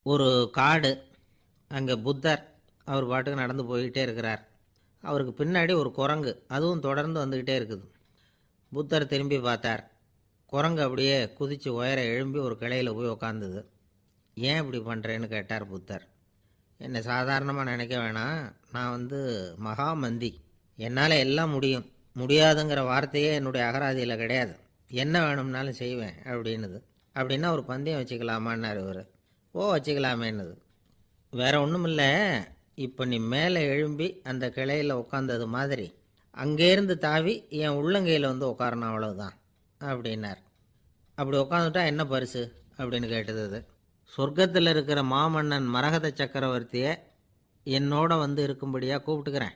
ஒரு காடு. அங்கே புத்தர் அவர் பாட்டுக்கு நடந்து போய்கிட்டே இருக்கிறார். அவருக்கு பின்னாடி ஒரு குரங்கு, அதுவும் தொடர்ந்து வந்துக்கிட்டே இருக்குது. புத்தர் திரும்பி பார்த்தார். குரங்கு அப்படியே குதித்து உயர எழும்பி ஒரு கிளையில் போய் உக்காந்துது. ஏன் இப்படி பண்ணுறேன்னு கேட்டார் புத்தர். என்னை சாதாரணமாக நினைக்க வேணாம், நான் மகாமந்தி, என்னால் எல்லாம் முடியும், முடியாதுங்கிற வார்த்தையே என்னுடைய அகராதியில் கிடையாது, என்ன வேணும்னாலும் செய்வேன் அப்படின்னுது. அப்படின்னா ஒரு பந்தயம் வச்சுக்கலாமான்னார் இவர். ஓ வச்சுக்கலாமேன்னுது. வேற ஒன்றும் இல்லை, இப்போ நீ மேலே எழும்பி அந்த கிளையில் உட்காந்தது மாதிரி அங்கேருந்து தாவி என் உள்ளங்கையில் உட்காரணும், அவ்வளவுதான் அப்படின்னார். அப்படி உட்காந்துட்டா என்ன பரிசு அப்படின்னு கேட்டது அது. சொர்க்கத்தில் இருக்கிற மாமன்னன் மரகத சக்கரவர்த்தியை என்னோட இருக்கும்படியாக கூப்பிட்டுக்கிறேன்.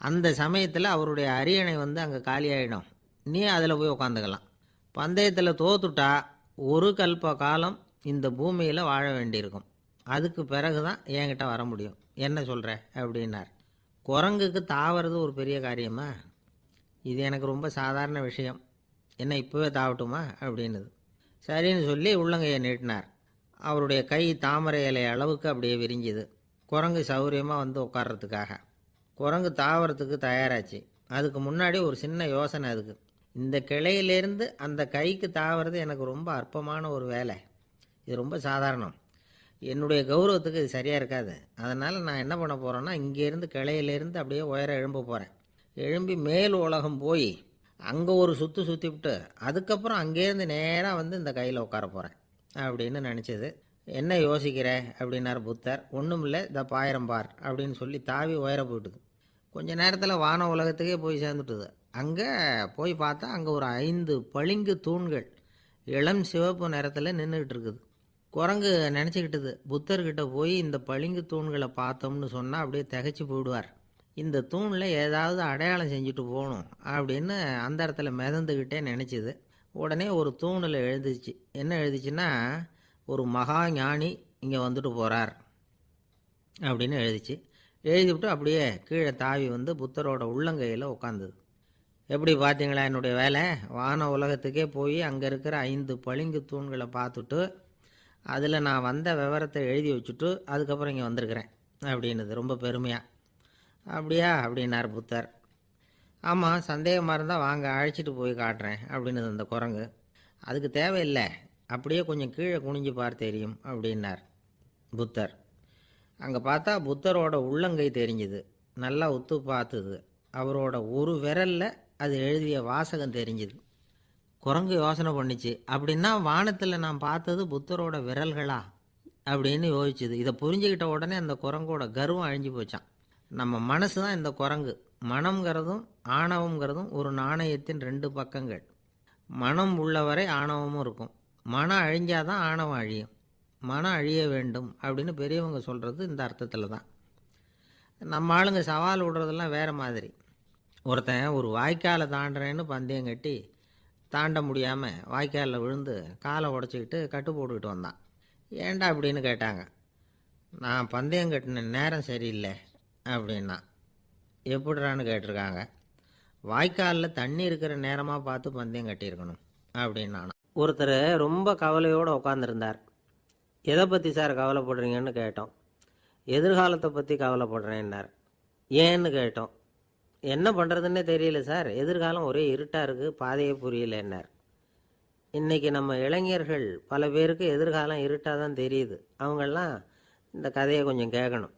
அந்த சமயத்தில் அவருடைய அரியணை அங்கே காலியாயிடும், நீ அதில் போய் உட்காந்துக்கலாம். பந்தயத்தில் தோத்துட்டா ஒரு கல்ப காலம் இந்த பூமியில் வாழ வேண்டியிருக்கும், அதுக்கு பிறகு தான் என்கிட்ட வர முடியும், என்ன சொல்கிற அப்படின்னார். குரங்குக்கு தாவறது ஒரு பெரிய காரியமா? இது எனக்கு ரொம்ப சாதாரண விஷயம், என்ன இப்போவே தாவட்டுமா அப்படின்னுது. சரின்னு சொல்லி உள்ளங்கையை நீட்டினார். அவருடைய கை தாமரை இலை அளவுக்கு அப்படியே விரிஞ்சுது. குரங்கு சௌகரியமாக உட்கார்றதுக்காக. குரங்கு தாவறதுக்கு தயாராச்சு. அதுக்கு முன்னாடி ஒரு சின்ன யோசனை அதுக்கு. இந்த கிளையிலேருந்து அந்த கைக்கு தாவறது எனக்கு ரொம்ப அற்பமான ஒரு வேலை, இது ரொம்ப சாதாரணம், என்னுடைய கௌரவத்துக்கு இது சரியாக இருக்காது. அதனால் நான் என்ன பண்ண போகிறேன்னா, இங்கேருந்து கிளையிலேருந்து அப்படியே உயர எழும்ப போகிறேன். எழும்பி மேல் உலகம் போய் அங்கே ஒரு சுற்றிவிட்டு அதுக்கப்புறம் அங்கேருந்து நேராக இந்த கையில் உட்கார போகிறேன் அப்படின்னு நினச்சிது. என்ன யோசிக்கிற அப்படின்னார் புத்தர். ஒன்றும் இல்லை, இந்த பாயிரம் பார் அப்படின்னு சொல்லி தாவி உயர போயிட்டுது. கொஞ்ச நேரத்தில் வான உலகத்துக்கே போய் சேர்ந்துட்டுது. அங்கே போய் பார்த்தா அங்கே ஒரு 5 பளிங்கு தூண்கள் இளம் சிவப்பு நிறத்தில் நின்றுக்கிட்டு இருக்குது. குரங்கு நினச்சிக்கிட்டது, புத்தர்கிட்ட போய் இந்த பளிங்கு தூண்களை பார்த்தோம்னு சொன்னால் அப்படியே திகைச்சு போயிடுவார், இந்த தூணில் ஏதாவது அடையாளம் செஞ்சுட்டு போகணும் அப்படின்னு அந்த இடத்துல மிதந்துக்கிட்டே நினச்சிது. உடனே ஒரு தூணில் எழுதிச்சு. என்ன எழுதிச்சுன்னா, ஒரு மகா ஞானி இங்கே வந்துட்டு போகிறார் அப்படின்னு எழுதிச்சு. எழுதிவிட்டு அப்படியே கீழே தாவி புத்தரோட உள்ளங்கையில் உட்காந்துது. எப்படி பார்த்தீங்களா என்னுடைய வேலை? வான உலகத்துக்கே போய் அங்கே இருக்கிற 5 பளிங்கு தூண்களை பார்த்துட்டு அதில் நான் வந்த விவரத்தை எழுதி வச்சுட்டு அதுக்கப்புறம் இங்கே வந்திருக்கிறேன் அப்படின்னுது ரொம்ப பெருமையாக. அப்படியா அப்படின்னார் புத்தர். ஆமாம், சந்தேகமாக இருந்தால் வாங்க, அழைச்சிட்டு போய் காட்டுறேன் அப்படின்னுது அந்த குரங்கு. அதுக்கு தேவையில்லை, அப்படியே கொஞ்சம் கீழே குனிஞ்சு பார்த்து தெரியும் அப்படின்னார் புத்தர். அங்கே பார்த்தா புத்தரோட உள்ளங்கை தெரிஞ்சுது. நல்லா உத்து பார்த்துது. அவரோட ஒரு விரலில் அது எழுதிய வாசகம் தெரிஞ்சுது. குரங்கு யோசனை பண்ணிச்சு, அப்படின்னா வானத்தில் நான் பார்த்தது புத்தரோட விரல்களா அப்படின்னு யோசிச்சுது. இதை புரிஞ்சுக்கிட்ட உடனே அந்த குரங்கோட கர்வம் அழிஞ்சு போச்சான். நம்ம மனசு தான் இந்த குரங்கு. மனம்ங்கிறதும் ஆணவங்கிறதும் ஒரு நாணயத்தின் 2 பக்கங்கள். மனம் உள்ளவரை ஆணவமும் இருக்கும். மனம் அழிஞ்சாதான் ஆணவம் அழியும். மனம் அழிய வேண்டும் அப்படின்னு பெரியவங்க சொல்கிறது இந்த அர்த்தத்தில் தான். நம்ம ஆளுங்க சவால் விடுறதெல்லாம் வேறு மாதிரி. ஒருத்தன் ஒரு வாய்க்காலை தாண்டுறேன்னு பந்தயம் கட்டி தாண்ட முடியாமல் வாய்க்காலில் விழுந்து காலை உடச்சிக்கிட்டு கட்டு போட்டுக்கிட்டு வந்தான். ஏன்டா அப்படின்னு கேட்டாங்க. நான் பந்தயம் கட்டின நேரம் சரியில்லை அப்படின்னா. எப்படிறான்னு கேட்டிருக்காங்க. வாய்க்காலில் தண்ணி இருக்கிற நேரமாக பார்த்து பந்தயம் கட்டியிருக்கணும் அப்படின்னா. ஒருத்தர் ரொம்ப கவலையோடு உட்காந்துருந்தார். எதை பற்றி சார் கவலைப்படுறீங்கன்னு கேட்டோம். எதிர்காலத்தை பற்றி கவலைப்படுறேன்னார். ஏன்னு கேட்டோம். என்ன பண்ணுறதுன்னே தெரியல சார், எதிர்காலம் ஒரே இருட்டாக இருக்குது, பாதையே புரியலன்னார். இன்றைக்கி நம்ம இளைஞர்கள் பல பேருக்கு எதிர்காலம் இருட்டாக தான் தெரியுது. அவங்கெல்லாம் இந்த கதையை கொஞ்சம் கேட்கணும்.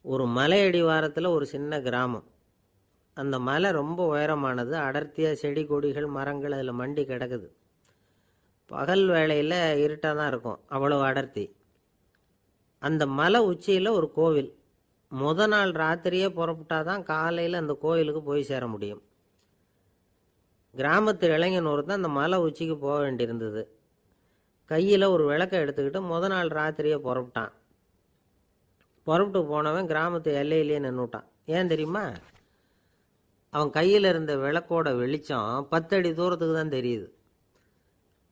ஒரு மலை அடிவாரத்தில் ஒரு சின்ன கிராமம். அந்த மலை ரொம்ப உயரமானது. அடர்த்தியாக செடி கொடிகள் மரங்கள் அதில் மண்டி கிடக்குது. பகல் வேளையில் இருட்டாக தான் இருக்கும், அவ்வளோ அடர்த்தி. அந்த மலை உச்சியில் ஒரு கோவில். நாள் ராத்திரியே புறப்பட்டாதான் காலையில் அந்த கோயிலுக்கு போய் சேர முடியும். கிராமத்து இளைஞன் ஒருத்தன் அந்த மலை உச்சிக்கு போக வேண்டியிருந்தது. கையில் ஒரு விளக்கை எடுத்துக்கிட்டு நாள் ராத்திரியே புறப்பட்டான். புறப்பட்டு போனவன் கிராமத்து எல்லையிலேயே நின்றுட்டான். ஏன் தெரியுமா? அவன் கையில் இருந்த விளக்கோட வெளிச்சம் 10 அடி தூரத்துக்கு தான் தெரியுது.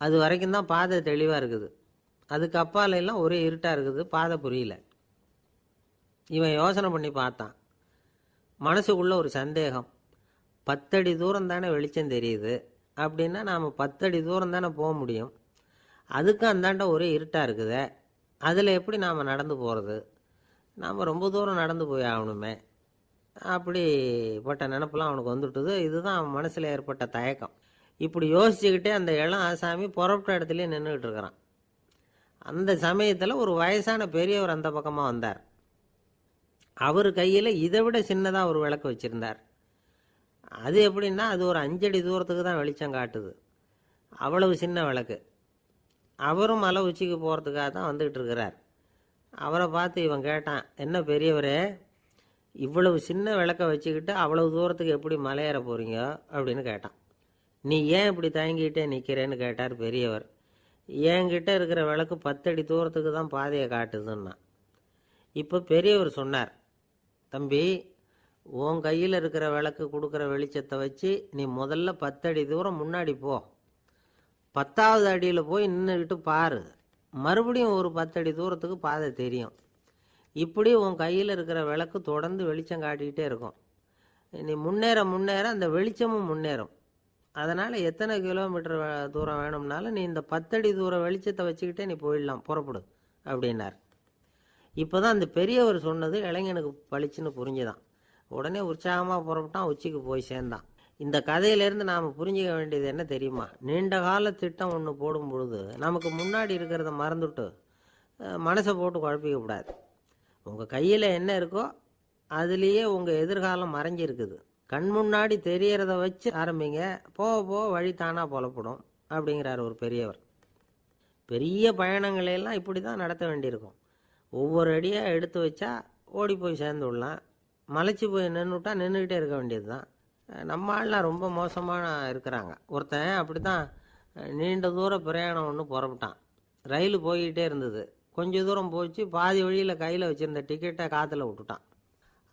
அது வரைக்கும் தான் பாதை தெளிவாக இருக்குது. அதுக்கு அப்பாலெல்லாம் ஒரே இருட்டாக இருக்குது, பாதை புரியல. இவன் யோசனை பண்ணி பார்த்தான். மனசுக்குள்ள ஒரு சந்தேகம். 10 அடி தூரம் தானே வெளிச்சம் தெரியுது, அப்படின்னா நாம் 10 அடி தூரம் தானே போக முடியும். அதுக்கும் அந்தாண்ட ஒரே இருட்டாக இருக்குதே, அதில் எப்படி நாம் நடந்து போகிறது, நாம் ரொம்ப தூரம் நடந்து போய் ஆகணுமே, அப்படிப்பட்ட நினப்பெல்லாம் அவனுக்கு வந்துவிட்டுது. இதுதான் அவன் மனசில் ஏற்பட்ட தயக்கம். இப்படி யோசிச்சுக்கிட்டே அந்த இளம் ஆசாமி புறப்பட்ட இடத்துலையே நின்றுக்கிட்டு இருக்கிறான். அந்த சமயத்தில் ஒரு வயசான பெரியவர் அந்த பக்கமாக வந்தார். அவர் கையில் இதை விட சின்னதாக ஒரு விளக்கு வச்சுருந்தார். அது எப்படின்னா அது ஒரு 5 அடி தூரத்துக்கு தான் வெளிச்சம் காட்டுது, அவ்வளவு சின்ன விளக்கு. அவரும் மலை உச்சிக்கு போகிறதுக்காக தான் வந்துக்கிட்டு இருக்கிறார். அவரை பார்த்து இவன் கேட்டான், என்ன பெரியவரே, இவ்வளவு சின்ன விளக்கை வச்சுக்கிட்டு அவ்வளவு தூரத்துக்கு எப்படி மலையேற போகிறீங்க அப்படின்னு கேட்டான். நீ ஏன் இப்படி தயங்கிட்டே நிற்கிறேன்னு கேட்டார் பெரியவர். என்கிட்ட இருக்கிற விளக்கு 10 அடி தூரத்துக்கு தான் பாதையை காட்டுதுன்னா. இப்போ பெரியவர் சொன்னார், தம்பி, உன் கையில் இருக்கிற விளக்கு கொடுக்குற வெளிச்சத்தை வச்சு நீ முதல்ல 10 அடி தூரம் முன்னாடி போ, 10வது அடியில் போய் நின்றுக்கிட்டு பாரு, மறுபடியும் ஒரு 10 அடி தூரத்துக்கு பாதை தெரியும். இப்படி உன் கையில் இருக்கிற விளக்கு தொடர்ந்து வெளிச்சம் காட்டிக்கிட்டே இருக்கும். நீ முன்னேற முன்னேற அந்த வெளிச்சமும் முன்னேறும். அதனால் எத்தனை கிலோமீட்டர் தூரம் வேணும்னாலும் நீ இந்த 10 அடி தூரம் வெளிச்சத்தை வச்சுக்கிட்டே நீ போயிடலாம், புறப்படு அப்படின்னார். இப்போ தான் அந்த பெரியவர் சொன்னது இளைஞனுக்கு பளிச்சுன்னு புரிஞ்சுதான். உடனே உற்சாகமாக புறப்பட்டான், உச்சிக்கு போய் சேர்ந்தான். இந்த கதையிலேருந்து நாம் புரிஞ்சிக்க வேண்டியது என்ன தெரியுமா? நீண்ட கால திட்டம் ஒன்று போடும் பொழுது நமக்கு முன்னாடி இருக்கிறத மறந்துட்டு மனசை போட்டு குழப்பிக்க கூடாது. உங்கள் கையில் என்ன இருக்கோ அதுலேயே உங்கள் எதிர்காலம் மறைஞ்சிருக்குது. கண் முன்னாடி தெரியறத வச்சு ஆரம்பிங்க, போக போக வழி தானாக புலப்படும் அப்படிங்கிறார் ஒரு பெரியவர். பெரிய பயணங்களையெல்லாம் இப்படி தான் நடத்த வேண்டியிருக்கும். ஒவ்வொரு அடியாக எடுத்து வச்சா ஓடி போய் சேர்ந்து விடலாம், மலைச்சி போய் நின்றுட்டா நின்றுக்கிட்டே இருக்க வேண்டியது தான். நம்ம ஆள்லாம் ரொம்ப மோசமாக இருக்கிறாங்க. ஒருத்தன் அப்படி தான் நீண்ட தூர பிரயாணம் ஒன்று புறப்பட்டான். ரயில் போய்கிட்டே இருந்தது. கொஞ்சம் தூரம் போச்சு, பாதி வழியில் கையில் வச்சுருந்த டிக்கெட்டை காற்றுல விட்டுட்டான்.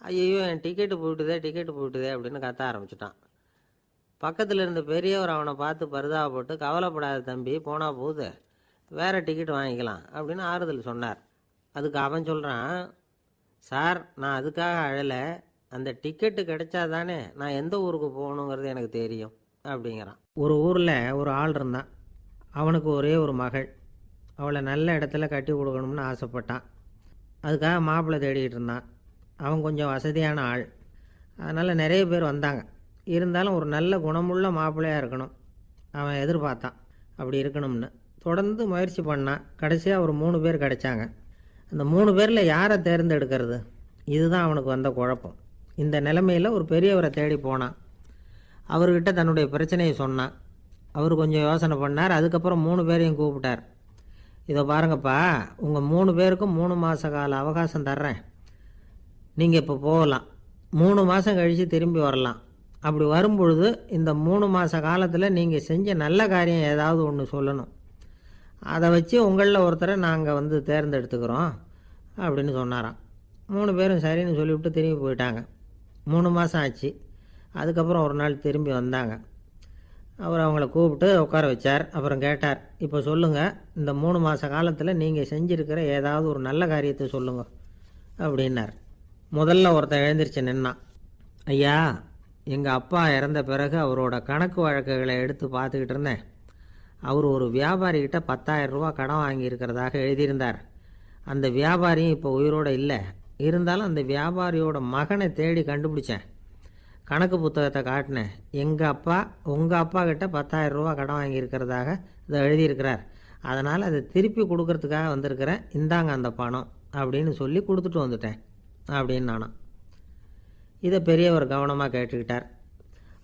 ஐயோ, என் டிக்கெட்டு போயிட்டுதே அப்படின்னு கத்த ஆரம்பிச்சிட்டான். பக்கத்தில் இருந்த பெரியவர் அவனை பார்த்து பரிதாபப்பட்டு, கவலைப்படாத தம்பி, போனால் போகுது, வேறு டிக்கெட் வாங்கிக்கலாம் அப்படின்னு ஆறுதல் சொன்னார். அதுக்கு அவன் சொல்கிறான், சார், நான் அதுக்காக அழலை, அந்த டிக்கெட்டு கிடைச்சா தானே நான் எந்த ஊருக்கு போகணுங்கிறது எனக்கு தெரியும் அப்படிங்கிறான். ஒரு ஊரில் ஒரு ஆள் இருந்தான். அவனுக்கு ஒரே ஒரு மகள். அவளை நல்ல இடத்துல கட்டி கொடுக்கணும்னு ஆசைப்பட்டான். அதுக்காக மாப்பிள்ளை தேடிக்கிட்டு இருந்தான். அவன் கொஞ்சம் வசதியான ஆள், அதனால் நிறைய பேர் வந்தாங்க. இருந்தாலும் ஒரு நல்ல குணமுள்ள மாப்பிள்ளையாக இருக்கணும் அவன் எதிர்பார்த்தான். அப்படி இருக்கணும்னு தொடர்ந்து முயற்சி பண்ணான். கடைசியாக ஒரு 3 பேர் கிடைச்சாங்க. அந்த 3 பேரில் யாரை தேர்ந்தெடுக்கிறது, இதுதான் அவனுக்கு வந்த குழப்பம். இந்த நிலைமையில் ஒரு பெரியவரை தேடி போனான். அவர்கிட்ட தன்னுடைய பிரச்சனையை சொன்னான். அவர் கொஞ்சம் யோசனை பண்ணார். அதுக்கப்புறம் 3 பேரையும் கூப்பிட்டார். இதை பாருங்கப்பா, உங்கள் 3 பேருக்கும் 3 மாத கால அவகாசம் தர்றேன். நீங்கள் இப்போ போகலாம், 3 மாதம் கழித்து திரும்பி வரலாம். அப்படி வரும்பொழுது இந்த 3 மாத காலத்தில் நீங்கள் செஞ்ச நல்ல காரியம் ஏதாவது ஒன்று சொல்லணும். அதை வச்சு உங்களில் ஒருத்தரை நாங்கள் தேர்ந்தெடுத்துக்கிறோம் அப்படின்னு சொன்னாராம். 3 பேரும் சரின்னு சொல்லிவிட்டு திரும்பி போயிட்டாங்க. 3 மாதம் ஆச்சு. அதுக்கப்புறம் ஒரு நாள் திரும்பி வந்தாங்க. அவர் அவங்கள கூப்பிட்டு உட்கார வச்சார். அப்புறம் கேட்டார், இப்போ சொல்லுங்கள், இந்த 3 மாத காலத்தில் நீங்கள் செஞ்சுருக்கிற ஏதாவது ஒரு நல்ல காரியத்தை சொல்லுங்க அப்படின்னார். முதல்ல ஒருத்தன் எழுந்திரிச்சு நின்னான். ஐயா, எங்கள் அப்பா இறந்த பிறகு அவரோட கணக்கு வழக்குகளை எடுத்து பார்த்துக்கிட்டு இருந்தேன். அவர் ஒரு வியாபாரிகிட்ட 10,000 ரூபா கடன் வாங்கியிருக்கிறதாக எழுதியிருந்தார். அந்த வியாபாரியும் இப்போ உயிரோடு இல்லை. இருந்தாலும் அந்த வியாபாரியோட மகனை தேடி கண்டுபிடிச்சேன். கணக்கு புத்தகத்தை காட்டினேன். எங்கள் அப்பா உங்கள் அப்பா கிட்ட 10,000 ரூபா கடன் வாங்கியிருக்கிறதாக இதை எழுதியிருக்கிறார். அதனால் அதை திருப்பி கொடுக்கறதுக்காக வந்திருக்கிறேன், இந்தாங்க அந்த பணம் அப்படின்னு சொல்லி கொடுத்துட்டு வந்துட்டேன் அப்படின்னு நானும். இதை பெரியவர் கவனமாக கேட்டுக்கிட்டார்.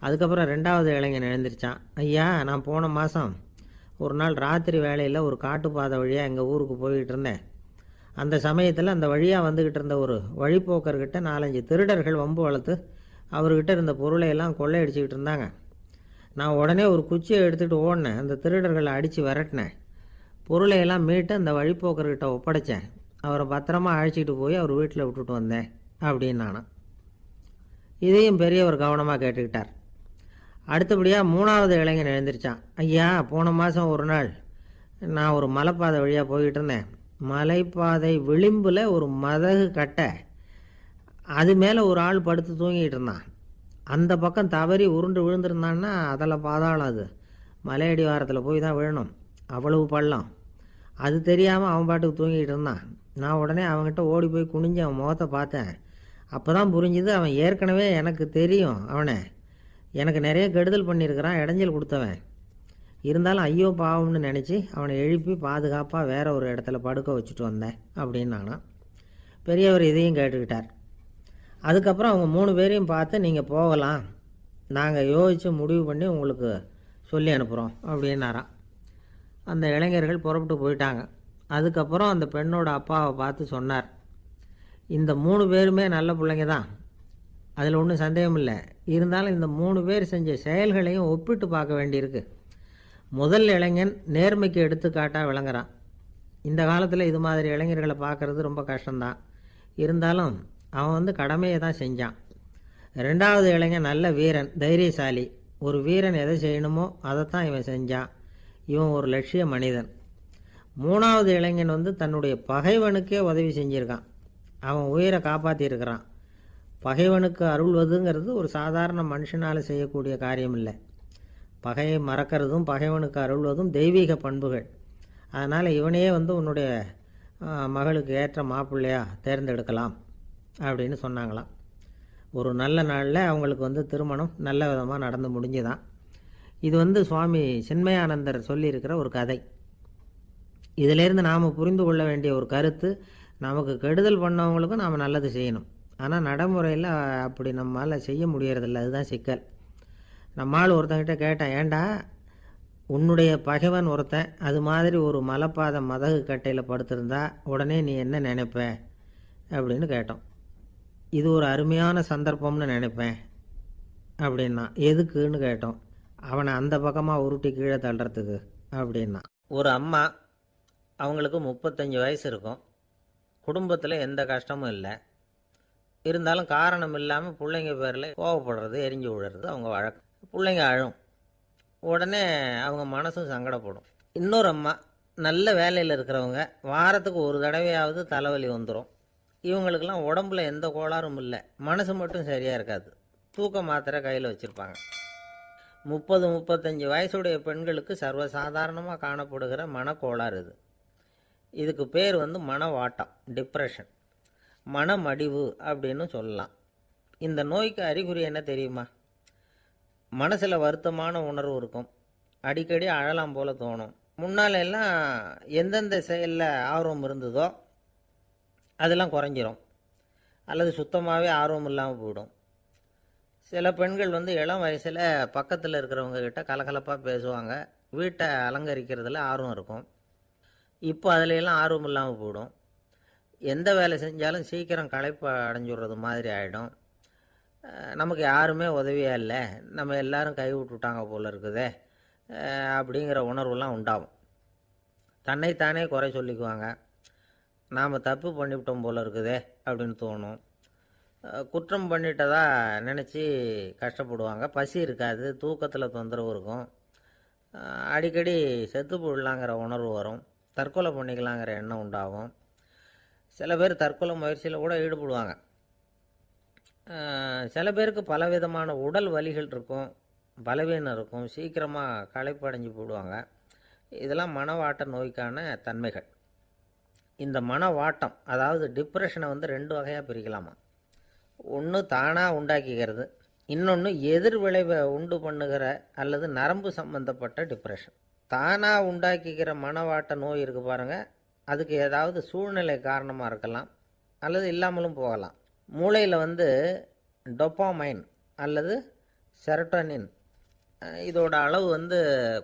அதுக்கப்புறம் 2வது இளைஞன் எழுந்திரிச்சான். ஐயா, நான் போன மாதம் ஒரு நாள் ராத்திரி வேளையில் ஒரு காட்டுப்பாதை வழியாக எங்கள் ஊருக்கு போய்கிட்டு இருந்தேன். அந்த சமயத்தில் அந்த வழியாக வந்துக்கிட்டு இருந்த ஒரு வழிப்போக்கர்கிட்ட 4-5 திருடர்கள் வம்பு வளர்த்து அவர்கிட்ட இருந்த பொருளை எல்லாம் கொள்ளையடிச்சிக்கிட்டு இருந்தாங்க. நான் உடனே ஒரு குச்சியை எடுத்துகிட்டு ஓடினேன். அந்த திருடர்களை அடித்து விரட்டினேன். பொருளை எல்லாம் மீட்டு அந்த வழிப்போக்கர்கிட்ட ஒப்படைச்சேன். அவரை பத்திரமா அழைச்சிக்கிட்டு போய் அவர் வீட்டில் விட்டுட்டு வந்தேன் அப்படின்னு நானும். இதையும் பெரியவர் கவனமாக கேட்டுக்கிட்டார். அடுத்தபடியாக 3வது இளைஞன் எழுந்திரிச்சான். ஐயா, போன மாதம் ஒரு நாள் நான் ஒரு மலைப்பாதை வழியாக போய்கிட்டு இருந்தேன். மலைப்பாதை விளிம்பில் ஒரு மதகு கட்டை, அது மேலே ஒரு ஆள் படுத்து தூங்கிட்டு இருந்தான். அந்த பக்கம் தவறி உருண்டு விழுந்திருந்தான்னா அதில் பாதாளம். அது மலையடி வாரத்தில் போய் தான் விழணும், அவ்வளவு பள்ளம். அது தெரியாமல் அவன் பாட்டுக்கு தூங்கிட்டு இருந்தான். நான் உடனே அவன்கிட்ட ஓடி போய் குனிஞ்சு அவன் முகத்தை பார்த்தேன். அப்போ தான் புரிஞ்சுது, அவன் ஏற்கனவே எனக்கு தெரியும். அவனை எனக்கு நிறைய கெடுதல் பண்ணியிருக்கிறான், இடைஞ்சல் கொடுத்தவன். இருந்தாலும் ஐயோ பாவம்னு நினச்சி அவனை எழுப்பி பாதுகாப்பாக வேற ஒரு இடத்துல படுக்க வச்சுட்டு வந்தேன் அப்படின்னானா. பெரியவர் இதையும் கேட்டுக்கிட்டார். அதுக்கப்புறம் அவங்க 3 பேரையும் பார்த்து, நீங்கள் போகலாம், நாங்கள் யோசித்து முடிவு பண்ணி உங்களுக்கு சொல்லி அனுப்புகிறோம் அப்படின்னாராம். அந்த இளைஞர்கள் புறப்பட்டு போயிட்டாங்க. அதுக்கப்புறம் அந்த பெண்ணோட அப்பாவை பார்த்து சொன்னார், இந்த 3 பேருமே நல்ல பிள்ளைங்க தான், அதில் ஒன்றும் சந்தேகம் இல்லை. இருந்தாலும் இந்த 3 பேர் செஞ்ச செயல்களையும் ஒப்பிட்டு பார்க்க வேண்டியிருக்கு. முதல் இளைஞன் நேர்மைக்கு எடுத்துக்காட்டாக விளங்குறான். இந்த காலத்தில் இது மாதிரி இளைஞர்களை பார்க்குறது ரொம்ப கஷ்டம்தான். இருந்தாலும் அவன் கடமையை தான் செஞ்சான். 2வது இளைஞன் நல்ல வீரன், தைரியசாலி. ஒரு வீரன் எதை செய்யணுமோ அதைத்தான் இவன் செஞ்சான். இவன் ஒரு லட்சிய மனிதன். 3வது இளைஞன் தன்னுடைய பகைவனுக்கே உதவி செஞ்சுருக்கான். அவன் உயிரை காப்பாற்றியிருக்கிறான். பகைவனுக்கு அருள்வதுங்கிறது ஒரு சாதாரண மனுஷனால் செய்யக்கூடிய காரியம் இல்லை. பகையை மறக்கிறதும் பகைவனுக்கு அருள்வதும் தெய்வீக பண்புகள். அதனால் இவனையே உன்னுடைய மகளுக்கு ஏற்ற மாப்பிள்ளையா தேர்ந்தெடுக்கலாம் அப்படின்னு சொன்னாங்களாம். ஒரு நல்ல நாளில் அவங்களுக்கு திருமணம் நல்ல விதமாக நடந்து முடிஞ்சுதான். இது சுவாமி சின்மயானந்தர் சொல்லியிருக்கிற ஒரு கதை. இதிலேருந்து நாம் புரிந்து கொள்ள வேண்டிய ஒரு கருத்து, நமக்கு கெடுதல் பண்ணவங்களுக்கும் நாம் நல்லது செய்யணும். ஆனால் நடைமுறையில் அப்படி நம்மளால் செய்ய முடியறதில்ல. அதுதான் சிக்கல். நம்மால் ஒருத்தங்கிட்ட கேட்டேன், ஏண்டா உன்னுடைய பகைவன் ஒருத்தன் அது மாதிரி ஒரு மலைப்பாதை மதகு கட்டையில் படுத்திருந்தா உடனே நீ என்ன நினைப்ப அப்படின்னு கேட்டோம். இது ஒரு அருமையான சந்தர்ப்பம்னு நினைப்பேன் அப்படின்னா. எதுக்குன்னு கேட்டோம். அவனை அந்த பக்கமாக உருட்டி கீழே தள்ளுறதுக்கு அப்படின்னா. ஒரு அம்மா, அவங்களுக்கு 35 வயசு இருக்கும். குடும்பத்தில் எந்த கஷ்டமும் இல்லை. இருந்தாலும் காரணம் இல்லாமல் பிள்ளைங்க பேரில் கோவப்படுறது, எரிஞ்சு விழுறது அவங்க வழக்கம். பிள்ளைங்க அழும். உடனே அவங்க மனசும் சங்கடப்படும். இன்னொரு அம்மா, நல்ல வேலையில் இருக்கிறவங்க, வாரத்துக்கு ஒரு தடவையாவது தலைவலி வந்துடும். இவங்களுக்கெல்லாம் உடம்புல எந்த கோளாறும் இல்லை, மனசு மட்டும் சரியாக இருக்காது. தூக்க மாத்திரை கையில் வச்சுருப்பாங்க. 30-35 வயசுடைய பெண்களுக்கு சர்வசாதாரணமாக காணப்படுகிற மனக்கோளாறு இது. இதுக்கு பேர் மனவாட்டம், டிப்ரெஷன், மனமடிவு அப்படின்னு சொல்லலாம். இந்த நோய்க்கு அறிகுறி என்ன தெரியுமா? மனசில் வருத்தமான உணர்வு இருக்கும். அடிக்கடி அழலாம் போல தோணும். முன்னால எல்லாம் எந்தெந்த செயலில் ஆர்வம் இருந்ததோ அதெல்லாம் குறைஞ்சிரும், அல்லது சுத்தமாகவே ஆர்வம் இல்லாமல் போயிடும். சில பெண்கள் இளம் வயசில் பக்கத்தில் இருக்கிறவங்க கிட்ட கலகலப்பாக பேசுவாங்க, வீட்டை அலங்கரிக்கிறதுல ஆர்வம் இருக்கும். இப்போ அதிலெல்லாம் ஆர்வம் இல்லாமல் போயிடும். எந்த வேலை செஞ்சாலும் சீக்கிரம் களைப்பு அடைஞ்சுடுறது மாதிரி ஆகிடும். நமக்கு யாருமே உதவியாக இல்லை, நம்ம எல்லாரும் கை விட்டுட்டாங்க போல இருக்குதே அப்படிங்கிற உணர்வுலாம் உண்டாகும். தன்னைத்தானே குறை சொல்லிக்குவாங்க. நாம் தப்பு பண்ணிவிட்டோம் போல இருக்குதே அப்படின்னு தோணும். குற்றம் பண்ணிட்டதா நினச்சி கஷ்டப்படுவாங்க. பசி இருக்காது, தூக்கத்தில் தொந்தரவு இருக்கும். அடிக்கடி செத்து போடலாங்கிற உணர்வு வரும். தற்கொலை பண்ணிக்கலாங்கிற எண்ணம் உண்டாகும். சில பேர் தற்கொலை முயற்சியில் கூட ஈடுபடுவாங்க. சில பேருக்கு பலவிதமான உடல் வலிகள் இருக்கும், பலவீனம் இருக்கும், சீக்கிரமாக களைப்படைஞ்சு போடுவாங்க. இதெல்லாம் மனவாட்ட நோய்க்கான தன்மைகள். இந்த மனவாட்டம், அதாவது டிப்ரெஷனை 2 வகையாக பிரிக்கலாமா. ஒன்று தானாக உண்டாக்கிக்கிறது, இன்னொன்று எதிர் விளைவை உண்டு பண்ணுகிற அல்லது நரம்பு சம்பந்தப்பட்ட டிப்ரெஷன். தானாக உண்டாக்கிக்கிற மனவாட்ட நோய் இருக்குது பாருங்கள், அதுக்கு ஏதாவது சூழ்நிலை காரணமாக இருக்கலாம், அல்லது இல்லாமலும் போகலாம். மூளையில் டொப்பாமைன் அல்லது செரட்டோனின் இதோட அளவு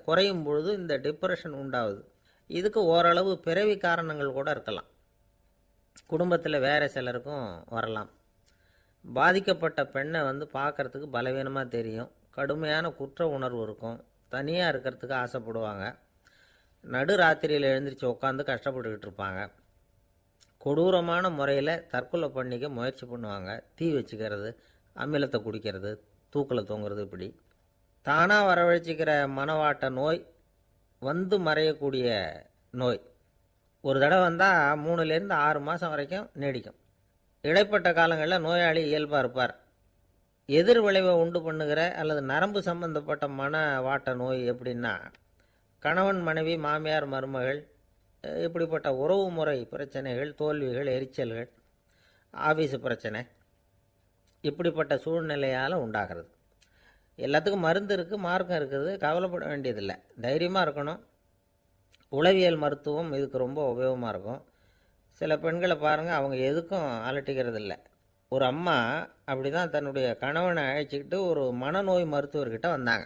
குறையும் பொழுது இந்த டிப்ரெஷன் உண்டாகுது. இதுக்கு ஓரளவு பிறவி காரணங்கள் கூட இருக்கலாம். குடும்பத்தில் வேறு சிலருக்கும் வரலாம். பாதிக்கப்பட்ட பெண்ணை பார்க்குறதுக்கு பலவீனமாக தெரியும், கடுமையான குற்ற உணர்வு இருக்கும், தனியாக இருக்கிறதுக்கு ஆசைப்படுவாங்க, நடு ராத்திரியில் எழுந்திரிச்சு உட்காந்து கஷ்டப்பட்டுக்கிட்டு இருப்பாங்க, கொடூரமான முறையில் தற்கொலை பண்ணிக்க முயற்சி பண்ணுவாங்க, தீ வச்சுக்கிறது, அமிலத்தை குடிக்கிறது, தூக்கில் தொங்குறது. இப்படி தானாக வரவழைச்சிக்கிற மனவாட்ட நோய் மறையக்கூடிய நோய். ஒரு தடவை வந்தால் 3லேருந்து 6 மாதம் வரைக்கும் நீடிக்கும். இடைப்பட்ட காலங்களில் நோயாளி இயல்பாக இருப்பார். எதிர் விளைவை உண்டு பண்ணுகிற அல்லது நரம்பு சம்பந்தப்பட்ட மனவாட்ட நோய் எப்படின்னா, கணவன் மனைவி மாமியார் மருமகள் இப்படிப்பட்ட உறவு முறை பிரச்சனைகள், தோல்விகள், எரிச்சல்கள், ஆஃபீஸு பிரச்சனை, இப்படிப்பட்ட சூழ்நிலையால் உண்டாகிறது. எல்லாத்துக்கும் மருந்து இருக்குது, மார்க்கம் இருக்குது, கவலைப்பட வேண்டியதில்லை, தைரியமாக இருக்கணும். உளவியல் மருத்துவம் இதுக்கு ரொம்ப உபயோகமாக இருக்கும். சில பெண்களை பாருங்கள், அவங்க எதுக்கும் அலட்டிக்கிறது இல்லை. ஒரு அம்மா அப்படி தான் தன்னுடைய கணவனை அழைச்சிக்கிட்டு ஒரு மனநோய் மருத்துவர்கிட்ட வந்தாங்க.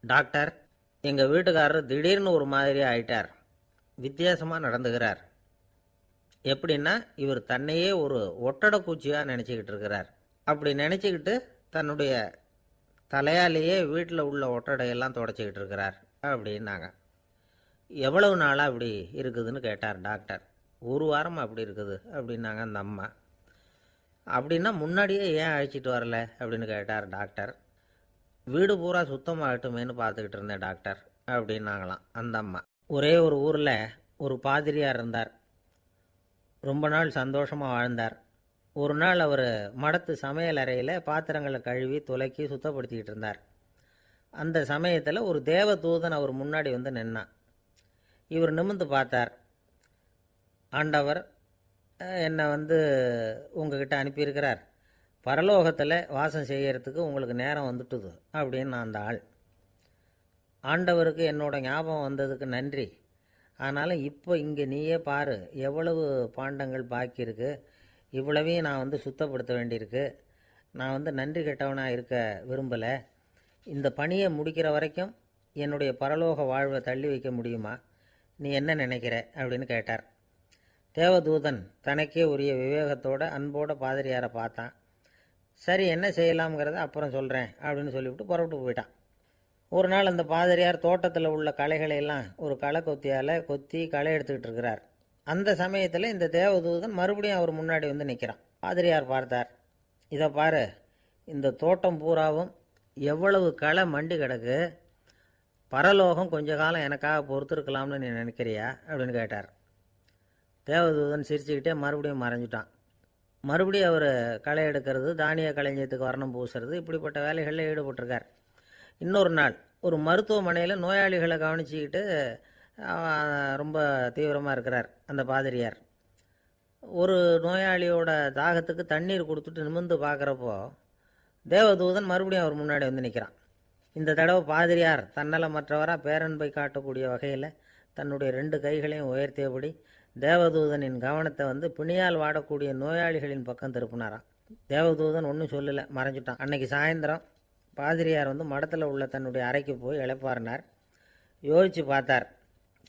டாக்டர், எங்கள் வீட்டுக்காரர் திடீர்னு ஒரு மாதிரி ஆயிட்டார், வித்தியாசமாக நடந்துக்கிறார். எப்படின்னா, இவர் தன்னையே ஒரு ஒட்டடை பூச்சியாக நினச்சிக்கிட்டு இருக்கிறார். அப்படி நினச்சிக்கிட்டு தன்னுடைய தலையாலேயே வீட்டில் உள்ள ஒட்டடையெல்லாம் தொடச்சிக்கிட்டு இருக்கிறார் அப்படின்னாங்க. எவ்வளவு நாளாக அப்படி இருக்குதுன்னு கேட்டார் டாக்டர். ஒரு வாரமாக அப்படி இருக்குது அப்படின்னாங்க அந்த அம்மா. அப்படின்னா முன்னாடியே ஏன் அழைச்சிட்டு வரல அப்படின்னு கேட்டார் டாக்டர். வீடு பூரா சுத்தமாகட்டுமேனு பார்த்துக்கிட்டு இருந்தேன் டாக்டர் அப்படின்னாங்களாம் அந்த அம்மா. ஒரே ஒரு ஊரில் ஒரு பாதிரியார் இருந்தார். ரொம்ப நாள் சந்தோஷமாக வாழ்ந்தார். ஒரு நாள் அவர் மடத்து சமையல் அறையில் பாத்திரங்களை கழுவி துலக்கி சுத்தப்படுத்திக்கிட்டு இருந்தார். அந்த சமயத்தில் ஒரு தேவ தூதன் அவர் முன்னாடி வந்து நின்னான். இவர் நிமிர்ந்து பார்த்தார். ஆண்டவர் என்னை உங்ககிட்ட அனுப்பியிருக்கிறார், பரலோகத்தில் வாசம் செய்யறதுக்கு உங்களுக்கு நேரம் வந்துட்டுது அப்படின்னு அந்த ஆள். ஆண்டவருக்கு என்னோட ஞாபகம் வந்ததுக்கு நன்றி. ஆனாலும் இப்போ இங்கே நீயே பாரு, எவ்வளவு பாண்டங்கள் பாக்கி இருக்குது, இவ்வளவையும் நான் சுத்தப்படுத்த வேண்டியிருக்கு. நான் நன்றி கெட்டவனாக இருக்க விரும்பலை. இந்த பணியை முடிக்கிற வரைக்கும் என்னுடைய பரலோக வாழ்வை தள்ளி வைக்க முடியுமா? நீ என்ன நினைக்கிற அப்படின்னு கேட்டார். தேவதூதன் தனக்கே உரிய விவேகத்தோட அன்போட பாதிரியாரை பார்த்தான். சரி, என்ன செய்யலாம்ங்கிறத அப்புறம் சொல்கிறேன் அப்படின்னு சொல்லிவிட்டு புறப்பட்டு போயிட்டான். ஒரு நாள் அந்த பாதிரியார் தோட்டத்தில் உள்ள களைகளையெல்லாம் ஒரு களை கொத்தியால் கொத்தி களை எடுத்துக்கிட்டு இருக்கிறார். அந்த சமயத்தில் இந்த தேவதூதன் மறுபடியும் அவர் முன்னாடி நிற்கிறான். பாதிரியார் பார்த்தார். இதை பாரு, இந்த தோட்டம் பூராவும் எவ்வளவு களை மண்டி கிடக்கு, பரலோகம் கொஞ்ச காலம் எனக்காக பொறுத்திருக்கலாம்னு நீ நினைக்கிறியா அப்படின்னு கேட்டார். தேவதூதன் சிரிச்சுக்கிட்டே மறுபடியும் மறைஞ்சிட்டான். மறுபடியும் அவர் களை எடுக்கிறது, தானிய களஞ்சியத்துக்கு வர்ணம் பூசுறது, இப்படிப்பட்ட வேலைகளில் ஈடுபட்டிருக்கார். இன்னொரு நாள் ஒரு மருத்துவமனையில் நோயாளிகளை கவனிச்சிக்கிட்டு ரொம்ப தீவிரமாக இருக்கிறார் அந்த பாதிரியார். ஒரு நோயாளியோட தாகத்துக்கு தண்ணீர் கொடுத்துட்டு நிமிர்ந்து பார்க்குறப்போ தேவதூதன் மறுபடியும் அவர் முன்னாடி நிற்கிறான். இந்த தடவை பாதிரியார் தன்னலமற்றவராக பேரன்பை காட்டக்கூடிய வகையில் தன்னுடைய 2 கைகளையும் உயர்த்தியபடி தேவதூதனின் கவனத்தை பிணியால் வாடக்கூடிய நோயாளிகளின் பக்கம் திருப்பினாராம். தேவதூதன் ஒன்றும் சொல்லலை, மறைஞ்சிட்டான். அன்னைக்கு சாயந்தரம் பாதிரியார் மடத்தில் உள்ள தன்னுடைய அறைக்கு போய் இளைப்பாறினார். யோசித்து பார்த்தார்.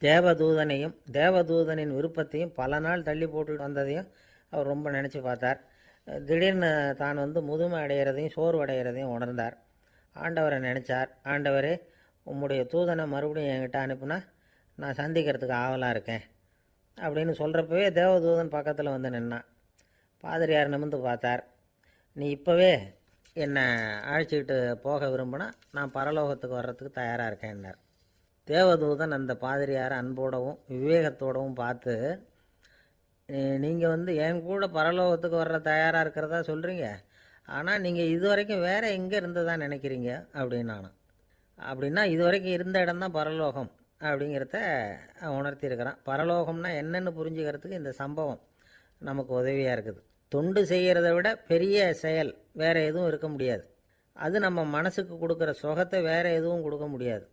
தேவதூதனையும் தேவதூதனின் விருப்பத்தையும் பல நாள் தள்ளி போட்டு வந்ததையும் அவர் ரொம்ப நினச்சி பார்த்தார். திடீர்னு தான் முதுமை அடைகிறதையும் சோர்வு அடைகிறதையும் உணர்ந்தார். ஆண்டவரை நினச்சார். ஆண்டவரே, உம்முடைய தூதனை மறுபடியும் என்கிட்ட அனுப்புனா நான் சந்திக்கிறதுக்கு ஆவலாக இருக்கேன் அப்படின்னு சொல்கிறப்பவே தேவதூதன் பக்கத்தில் நின்னான். பாதிரியார் நிமிர்ந்து பார்த்தார். நீ இப்போவே என்னை அழைச்சிக்கிட்டு போக விரும்பினா நான் பரலோகத்துக்கு வர்றதுக்கு தயாராக இருக்கேன்னார். தேவதூதன் அந்த பாதிரியாரை அன்போடவும் விவேகத்தோடவும் பார்த்து, நீங்கள் என் கூட பரலோகத்துக்கு வர்ற தயாராக இருக்கிறதா சொல்கிறீங்க, ஆனால் நீங்கள் இது வரைக்கும் வேறு எங்கே இருந்ததான் நினைக்கிறீங்க அப்படின்னானோ. அப்படின்னா இது வரைக்கும் இருந்த இடம்தான் பரலோகம் அப்படிங்கிறத உணர்த்தியிருக்கிறான். பரலோகம்னா என்னென்னு புரிஞ்சுக்கிறதுக்கு இந்த சம்பவம் நமக்கு உதவியாக இருக்குது. தொண்டு செய்கிறத விட பெரிய செயல் வேறு எதுவும் இருக்க முடியாது. அது நம்ம மனசுக்கு கொடுக்குற சுகத்தை வேறு எதுவும் கொடுக்க முடியாது.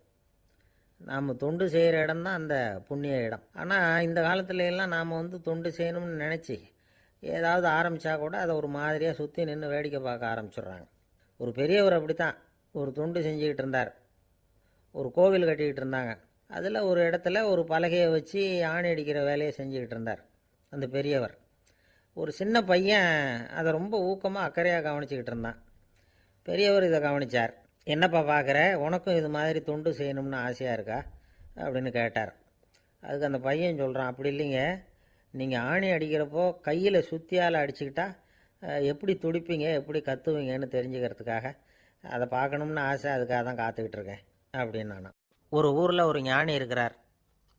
நாம் தொண்டு செய்கிற இடம்தான் அந்த புண்ணிய இடம். ஆனால் இந்த காலத்துல எல்லாம் நாம் தொண்டு செய்யணும்னு நினச்சி ஏதாவது ஆரம்பித்தா கூட அதை ஒரு மாதிரியாக சுற்றி நின்று வேடிக்கை பார்க்க ஆரம்பிச்சிடுறாங்க. ஒரு பெரியவர் அப்படித்தான் ஒரு தொண்டு செஞ்சுக்கிட்டு இருந்தார். ஒரு கோவில் கட்டிக்கிட்டு இருந்தாங்க. அதில் ஒரு இடத்துல ஒரு பலகையை வச்சு ஆணி அடிக்கிற வேலையை செஞ்சுக்கிட்டு இருந்தார் அந்த பெரியவர். ஒரு சின்ன பையன் அதை ரொம்ப ஊக்கமாக அக்கறையாக கவனிச்சிக்கிட்டு இருந்தான். பெரியவர் இதை கவனித்தார். என்னப்பா பார்க்குற, உனக்கும் இது மாதிரி தொண்டு செய்யணும்னு ஆசையாக இருக்கா அப்படின்னு கேட்டார். அதுக்கு அந்த பையன் சொல்கிறான், அப்படி இல்லைங்க, நீங்கள் ஆணி அடிக்கிறப்போ கையில் சுத்தியால் அடிச்சுக்கிட்டா எப்படி துடிப்பீங்க, எப்படி கத்துவீங்கன்னு தெரிஞ்சுக்கிறதுக்காக அதை பார்க்கணும்னு ஆசை, அதுக்காக தான் காத்துக்கிட்டு இருக்கேன் அப்படின்னு நானும். ஒரு ஊரில் ஒரு ஞானி இருக்கிறார்.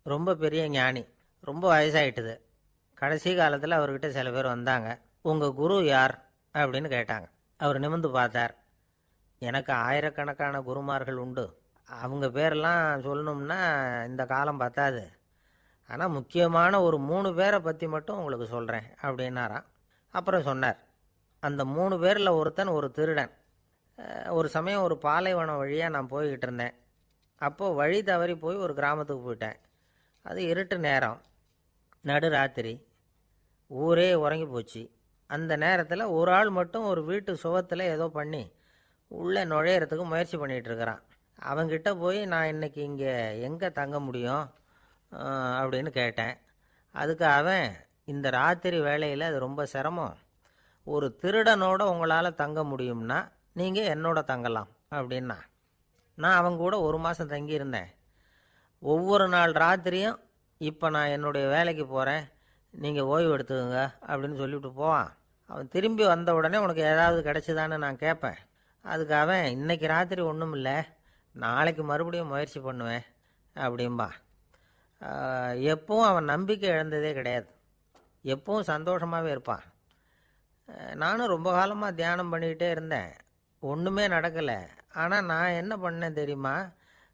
ரொம்ப பெரிய ஞானி, ரொம்ப வயசாகிட்டுது. கடைசி காலத்தில் அவர்கிட்ட சில பேர் வந்தாங்க. உங்கள் குரு யார் அப்படின்னு கேட்டாங்க. அவர் நிமிர்ந்து பார்த்தார். எனக்கு ஆயிரக்கணக்கான குருமார்கள் உண்டு, அவங்க பேரெல்லாம் சொல்லணும்னா இந்த காலம் பத்தாது. ஆனால் முக்கியமான ஒரு 3 பேரை பற்றி மட்டும் உங்களுக்கு சொல்கிறேன் அப்படின்னாராம். அப்புறம் சொன்னார், அந்த 3 பேரில் ஒருத்தன் ஒரு திருடன். ஒரு சமயம் ஒரு பாலைவனம் வழியாக நான் போய்கிட்டு இருந்தேன். அப்போது வழி தவறி போய் ஒரு கிராமத்துக்கு போயிட்டேன். அது இருட்டு நேரம், நடு ராத்திரி, ஊரே உறங்கி போச்சு. அந்த நேரத்தில் ஒரு ஆள் மட்டும் ஒரு வீட்டு சுவத்தில் ஏதோ பண்ணி உள்ளே நுழையிறதுக்கு முயற்சி பண்ணிகிட்டு இருக்கிறான். அவங்கிட்ட போய் நான் இன்னைக்கு இங்கே எங்கே தங்க முடியும் அப்படின்னு கேட்டேன். அதுக்கு அவன், இந்த ராத்திரி வேளையில் அது ரொம்ப சிரமம், ஒரு திருடனோட உங்களால் தங்க முடியும்னா நீங்கள் என்னோட தங்கலாம் அப்படின்னா. நான் அவங்க கூட 1 மாதம் தங்கியிருந்தேன். ஒவ்வொரு நாள் ராத்திரியும் இப்போ நான் என்னுடைய வேலைக்கு போகிறேன், நீங்கள் ஓய்வு எடுத்துக்கோங்க அப்படின்னு சொல்லிவிட்டு போவான். அவன் திரும்பி வந்த உடனே உனக்கு ஏதாவது கிடச்சிதான்னு நான் கேட்பேன். அதுக்கு அவன், இன்னைக்கு ராத்திரி ஒன்றும் இல்லை, நாளைக்கு மறுபடியும் முயற்சி பண்ணுவேன் அப்படின்பா. எப்பவும் அவன் நம்பிக்கை இழந்ததே கிடையாது, எப்பவும் சந்தோஷமாகவே இருப்பான். நானும் ரொம்ப காலமாக தியானம் பண்ணிக்கிட்டே இருந்தேன், ஒன்றுமே நடக்கலை. ஆனால் நான் என்ன பண்ணேன் தெரியுமா,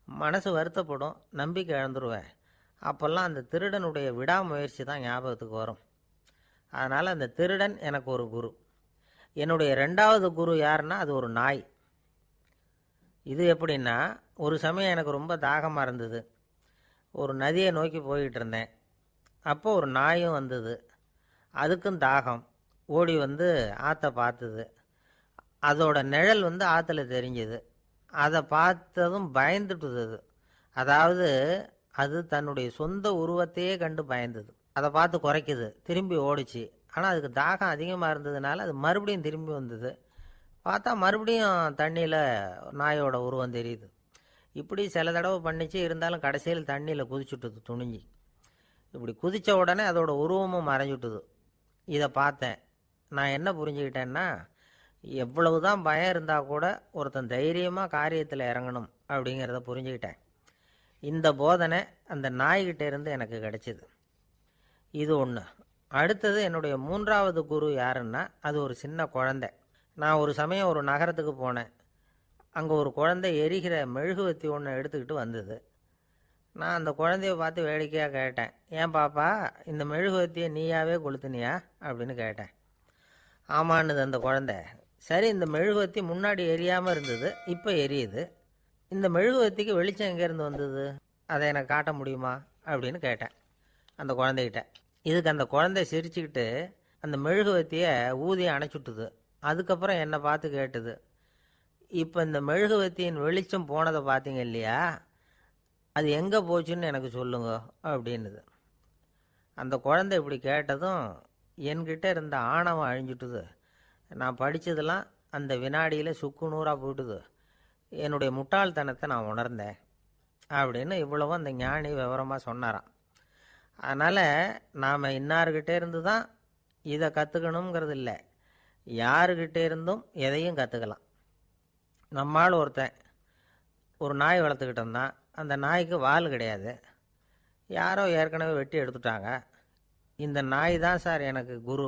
மனசு வருத்தப்படும், நம்பிக்கை இழந்துருவேன். அப்போல்லாம் அந்த திருடனுடைய விடாமுயற்சி தான் ஞாபகத்துக்கு வரும். அதனால் அந்த திருடன் எனக்கு ஒரு குரு. என்னுடைய 2வது குரு யாருன்னா அது ஒரு நாய். இது எப்படின்னா, ஒரு சமயம் எனக்கு ரொம்ப தாகமாக இருந்தது. ஒரு நதியை நோக்கி போய்கிட்டு இருந்தேன். அப்போது ஒரு நாயும் வந்தது. அதுக்கும் தாகம். ஓடி வந்து ஆற்றை பார்த்தது. அதோட நிழல் வந்து ஆற்றுல தெரிஞ்சுது. அதை பார்த்ததும் பயந்துட்டுது அது. அதாவது அது தன்னுடைய சொந்த உருவத்தையே கண்டு பயந்தது. அதை பார்த்து குறைக்குது, திரும்பி ஓடிச்சு. ஆனால் அதுக்கு தாகம் அதிகமாக இருந்ததுனால அது மறுபடியும் திரும்பி வந்தது. பார்த்தா மறுபடியும் தண்ணியில் நாயோட உருவம் தெரியுது. இப்படி சில தடவை பண்ணிச்சு. இருந்தாலும் கடைசியில் தண்ணியில் குதிச்சுட்டுது துணிஞ்சி. இப்படி குதித்த உடனே அதோட உருவமும் மறைஞ்சுட்டுது. இதை பார்த்தேன். நான் என்ன புரிஞ்சுக்கிட்டேன்னா, எவ்வளவு தான் பயம் இருந்தால் கூட ஒருத்தன் தைரியமாக காரியத்தில் இறங்கணும் அப்படிங்கிறத புரிஞ்சுக்கிட்டேன். இந்த போதனை அந்த நாய்கிட்ட இருந்து எனக்கு கிடைச்சிது. இது ஒன்று. அடுத்தது என்னுடைய 3வது குரு யாருன்னா அது ஒரு சின்ன குழந்தை. நான் ஒரு சமயம் ஒரு நகரத்துக்கு போனேன். அங்கே ஒரு குழந்தை எரிகிற மெழுகுவத்தி ஒன்று எடுத்துக்கிட்டு வந்தது. நான் அந்த குழந்தைய பார்த்து வேடிக்கையாக கேட்டேன், ஏன் பாப்பா, இந்த மெழுகுவத்தியை நீயாவே கொளுத்துனியா அப்படின்னு கேட்டேன். ஆமான்னுது அந்த குழந்தை. சரி, இந்த மெழுகுவத்தி முன்னாடி எரியாமல் இருந்தது, இப்போ எரியுது. இந்த மெழுகுவத்திக்கு வெளிச்சம் எங்கேருந்து வந்தது, அதை எனக்கு காட்ட முடியுமா அப்படின்னு கேட்டேன் அந்த குழந்தைகிட்ட. இதுக்கு அந்த குழந்தை சிரிச்சுக்கிட்டு அந்த மெழுகுவத்தியை ஊதி அணைச்சுட்டுது. அதுக்கப்புறம் என்னை பார்த்து கேட்டுது, இப்போ இந்த மெழுகுவத்தியின் வெளிச்சம் போனதை பார்த்தீங்க இல்லையா, அது எங்கே போச்சுன்னு எனக்கு சொல்லுங்க அப்படின்னுது. அந்த குழந்தை இப்படி கேட்டதும் என்கிட்ட இருந்த ஆணவம் அழிஞ்சுட்டுது. நான் படித்ததெல்லாம் அந்த வினாடியில் சுக்கு நூறாக போயிட்டுது. என்னுடைய முட்டாள்தனத்தை நான் உணர்ந்தேன் அப்படின்னு இவ்வளவும் அந்த ஞானி விவரமாக சொன்னாராம். அதனால் நாம் இன்னார்கிட்டே இருந்து தான் இதை கற்றுக்கணுங்கிறது இல்லை, யாருக்கிட்டே இருந்தும் எதையும் கற்றுக்கலாம். நம்மால் ஒருத்தன் ஒரு நாய் வளர்த்துக்கிட்டு இருந்தான். அந்த நாய்க்கு வால் கிடையாது. யாரோ ஏற்கனவே வெட்டி எடுத்துட்டாங்க. இந்த நாய் தான் சார் எனக்கு குரு,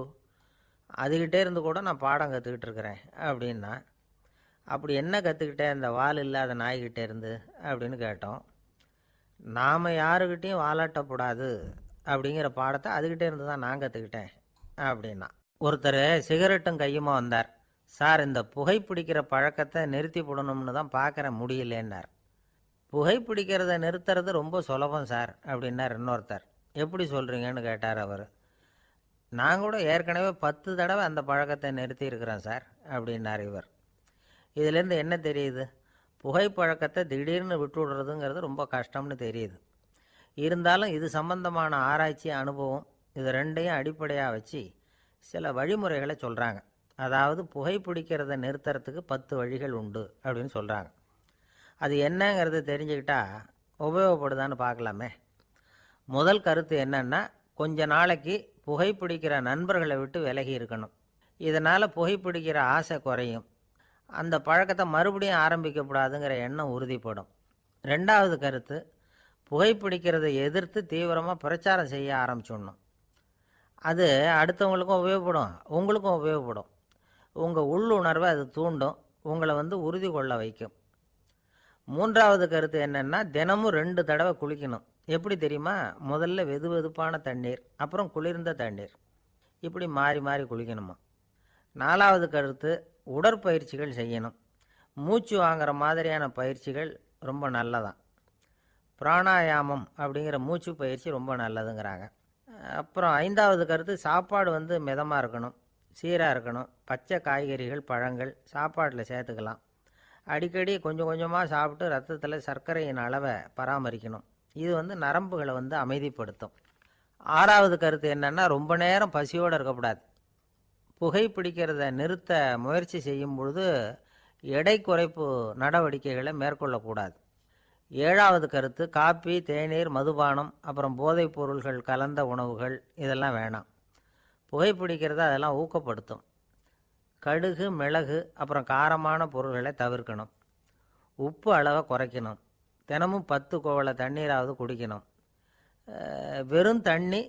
அதுகிட்டே இருந்து கூட நான் பாடம் கற்றுக்கிட்டு இருக்கிறேன் அப்படின்னா. அப்படி என்ன கற்றுக்கிட்டேன் இந்த வால் இல்லாத நாய்கிட்டே இருந்து அப்படின்னு கேட்டோம். நாம் யாருக்கிட்டேயும் வாலாட்டக்கூடாது அப்படிங்கிற பாடத்தை அதுகிட்டே இருந்து தான் நான் கற்றுக்கிட்டேன் அப்படின்னா. ஒருத்தர் சிகரெட்டும் கையுமா வந்தார். சார், இந்த புகைப்பிடிக்கிற பழக்கத்தை நிறுத்தி போடணும்னு தான் பார்க்குறேன், முடியலேன்னார். புகைப்பிடிக்கிறத நிறுத்துறது ரொம்ப சுலபம் சார் அப்படின்னார் இன்னொருத்தர். எப்படி சொல்கிறீங்கன்னு கேட்டார் அவர். நான் கூட ஏற்கனவே 10 தடவை அந்த பழக்கத்தை நிறுத்தி இருக்கிறேன் சார் அப்படின்னார் இவர். இதிலேருந்து என்ன தெரியுது, புகைப்பழக்கத்தை திடீர்னு விட்டு விடுறதுங்கிறது ரொம்ப கஷ்டம்னு தெரியுது. இருந்தாலும் இது சம்பந்தமான ஆராய்ச்சி, அனுபவம், இது ரெண்டையும் அடிப்படையாக வச்சு சில வழிமுறைகளை சொல்கிறாங்க. அதாவது புகைப்பிடிக்கிறத நிறுத்துறதுக்கு 10 வழிகள் உண்டு அப்படின்னு சொல்கிறாங்க. அது என்னங்கிறது தெரிஞ்சுக்கிட்டா உபயோகப்படுதான்னு பார்க்கலாமே. முதல் கருத்து என்னன்னா, கொஞ்ச நாளைக்கு புகைப்பிடிக்கிற நண்பர்களை விட்டு விலகி இருக்கணும். இதனால் புகைப்பிடிக்கிற ஆசை குறையும். அந்த பழக்கத்தை மறுபடியும் ஆரம்பிக்கப்படாதுங்கிற எண்ணம் உறுதிப்படும். 2வது கருத்து, புகைப்பிடிக்கிறதை எதிர்த்து தீவிரமாக பிரச்சாரம் செய்ய ஆரம்பிச்சிடணும். அது அடுத்தவங்களுக்கும் உபயோகப்படும், உங்களுக்கும் உபயோகப்படும். உங்கள் உள்ளுணர்வை அது தூண்டும், உங்களை உறுதி கொள்ள வைக்கும். 3வது கருத்து என்னென்னா, தினமும் 2 தடவை குளிக்கணும். எப்படி தெரியுமா? முதல்ல வெது வெதுப்பான தண்ணீர், அப்புறம் குளிர்ந்த தண்ணீர், இப்படி மாறி மாறி குளிக்கணுமா. 4வது கருத்து, உடற்பயிற்சிகள் செய்யணும். மூச்சு வாங்குற மாதிரியான பயிற்சிகள் ரொம்ப நல்லதான். பிராணாயாமம் அப்படிங்கிற மூச்சு பயிற்சி ரொம்ப நல்லதுங்கிறாங்க. அப்புறம் 5வது கருத்து, சாப்பாடு மிதமாக இருக்கணும், சீராக இருக்கணும். பச்சை காய்கறிகள், பழங்கள் சாப்பாட்டில் சேர்த்துக்கலாம். அடிக்கடி கொஞ்சம் கொஞ்சமாக சாப்பிட்டு ரத்தத்தில் சர்க்கரையின் அளவை பராமரிக்கணும். இது நரம்புகளை அமைதிப்படுத்தும். 6வது கருத்து என்னென்னா, ரொம்ப நேரம் பசியோடு இருக்கக்கூடாது. புகைப்பிடிக்கிறத நிறுத்த முயற்சி செய்யும் பொழுது எடை குறைப்பு நடவடிக்கைகளை மேற்கொள்ளக்கூடாது. 7வது கருத்து, காப்பி, தேநீர், மதுபானம், அப்புறம் போதைப் பொருள்கள் கலந்த உணவுகள் இதெல்லாம் வேணாம். புகைப்பிடிக்கிறத அதெல்லாம் ஊக்கப்படுத்தும். கடுகு, மிளகு, அப்புறம் காரமான பொருள்களை தவிர்க்கணும். உப்பு அளவை குறைக்கணும். தினமும் 10 குவளை தண்ணீராவது குடிக்கணும். வெறும் தண்ணி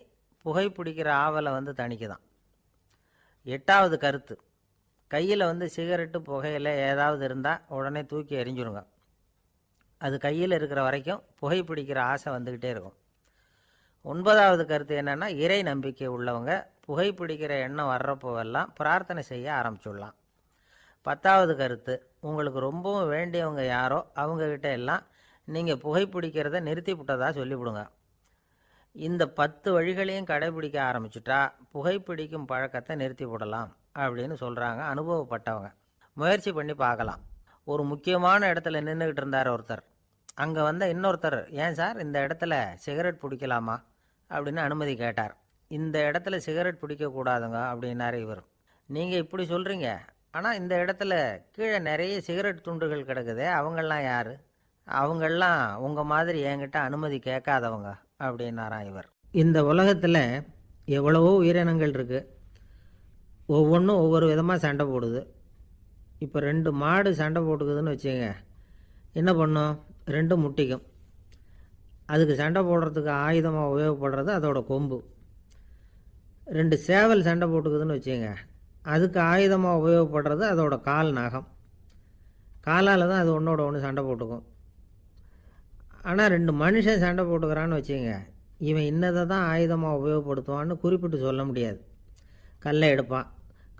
புகைப்பிடிக்கிற ஆவலை தணிக்குதான். 8வது கருத்து, கையில் சிகரெட்டு, புகையில ஏதாவது இருந்தால் உடனே தூக்கி எறிஞ்சிருங்க. அது கையில் இருக்கிற வரைக்கும் புகைப்பிடிக்கிற ஆசை வந்துக்கிட்டே இருக்கும். 9வது கருத்து என்னென்னா, இறை நம்பிக்கை உள்ளவங்க புகைப்பிடிக்கிற எண்ணம் வர்றப்போவெல்லாம் பிரார்த்தனை செய்ய ஆரம்பிச்சுடலாம். 10வது கருத்து, உங்களுக்கு ரொம்பவும் வேண்டியவங்க யாரோ அவங்கக்கிட்ட எல்லாம் நீங்கள் புகைப்பிடிக்கிறத நிறுத்தி விட்டதா சொல்லிவிடுங்க. இந்த 10 வழிகளையும் கடைபிடிக்க ஆரம்பிச்சுட்டா புகைப்பிடிக்கும் பழக்கத்தை நிறுத்தி விடலாம் அப்படின்னு சொல்கிறாங்க அனுபவப்பட்டவங்க. முயற்சி பண்ணி பார்க்கலாம். ஒரு முக்கியமான இடத்துல நின்றுக்கிட்டு இருந்தார் ஒருத்தர். அங்கே இன்னொருத்தர், ஏன் சார் இந்த இடத்துல சிகரெட் பிடிக்கலாமா அப்படின்னு அனுமதி கேட்டார். இந்த இடத்துல சிகரெட் பிடிக்கக்கூடாதுங்க அப்படின்னாரு இவர். நீங்கள் இப்படி சொல்கிறீங்க, ஆனால் இந்த இடத்துல கீழே நிறைய சிகரெட் துண்டுகள் கிடக்குதே, அவங்கெல்லாம் யார்? அவங்கெல்லாம் உங்கள் மாதிரி என்கிட்ட அனுமதி கேட்காதவங்க அப்படின்னாராம் இவர். இந்த உலகத்தில் எவ்வளவோ உயிரினங்கள் இருக்குது. ஒவ்வொன்றும் ஒவ்வொரு விதமாக சண்டை போடுது. இப்போ 2 மாடு சண்டை போட்டுக்குதுன்னு வச்சுங்க, என்ன பண்ணும்? 2 முட்டிக்கும். அதுக்கு சண்டை போடுறதுக்கு ஆயுதமாக உபயோகப்படுறது அதோட கொம்பு. 2 சேவல் சண்டை போட்டுக்குதுன்னு வச்சுங்க, அதுக்கு ஆயுதமாக உபயோகப்படுறது அதோட கால் நகம். காலால் தான் அது ஒன்றோட ஒன்று சண்டை போட்டுக்கும். ஆனால் 2 மனுஷன் சண்டை போட்டுக்கிறான்னு வச்சுங்க, இவன் இன்னதை தான் ஆயுதமாக உபயோகப்படுத்துவான்னு குறிப்பிட்டு சொல்ல முடியாது. கல்லை எடுப்பான்,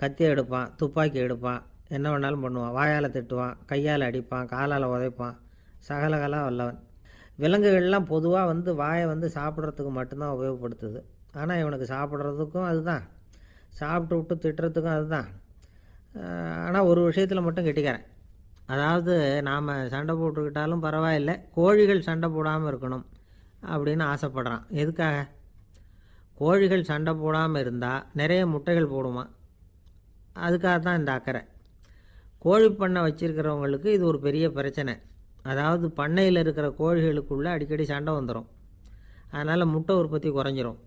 கத்தி எடுப்பான், துப்பாக்கி எடுப்பான், என்ன வேணாலும் பண்ணுவான். வாயால் திட்டுவான், கையால் அடிப்பான், காலால் உதைப்பான், சகலகலாக வல்லவன். விலங்குகள்லாம் பொதுவாக வாயை சாப்பிட்றதுக்கு மட்டும்தான் உபயோகப்படுத்துது. ஆனால் இவனுக்கு சாப்பிட்றதுக்கும் அதுதான், சாப்பிட்டு விட்டு திட்டுறதுக்கும் அதுதான். ஆனால் ஒரு விஷயத்தில் மட்டும் கெட்டிக்கிறேன். அதாவது நாம் சண்டை போட்டுக்கிட்டாலும் பரவாயில்லை, கோழிகள் சண்டை போடாமல் இருக்கணும் அப்படின்னு ஆசைப்படுறான். எதுக்காக? கோழிகள் சண்டை போடாமல் இருந்தால் நிறைய முட்டைகள் போடுமா, அதுக்காக தான் இந்த அக்கறை. கோழி பண்ணை வச்சுருக்கிறவங்களுக்கு இது ஒரு பெரிய பிரச்சனை. அதாவது பண்ணையில் இருக்கிற கோழிகளுக்குள்ளே அடிக்கடி சண்டை வந்துடும். அதனால் முட்டை உற்பத்தி குறைஞ்சிரும்.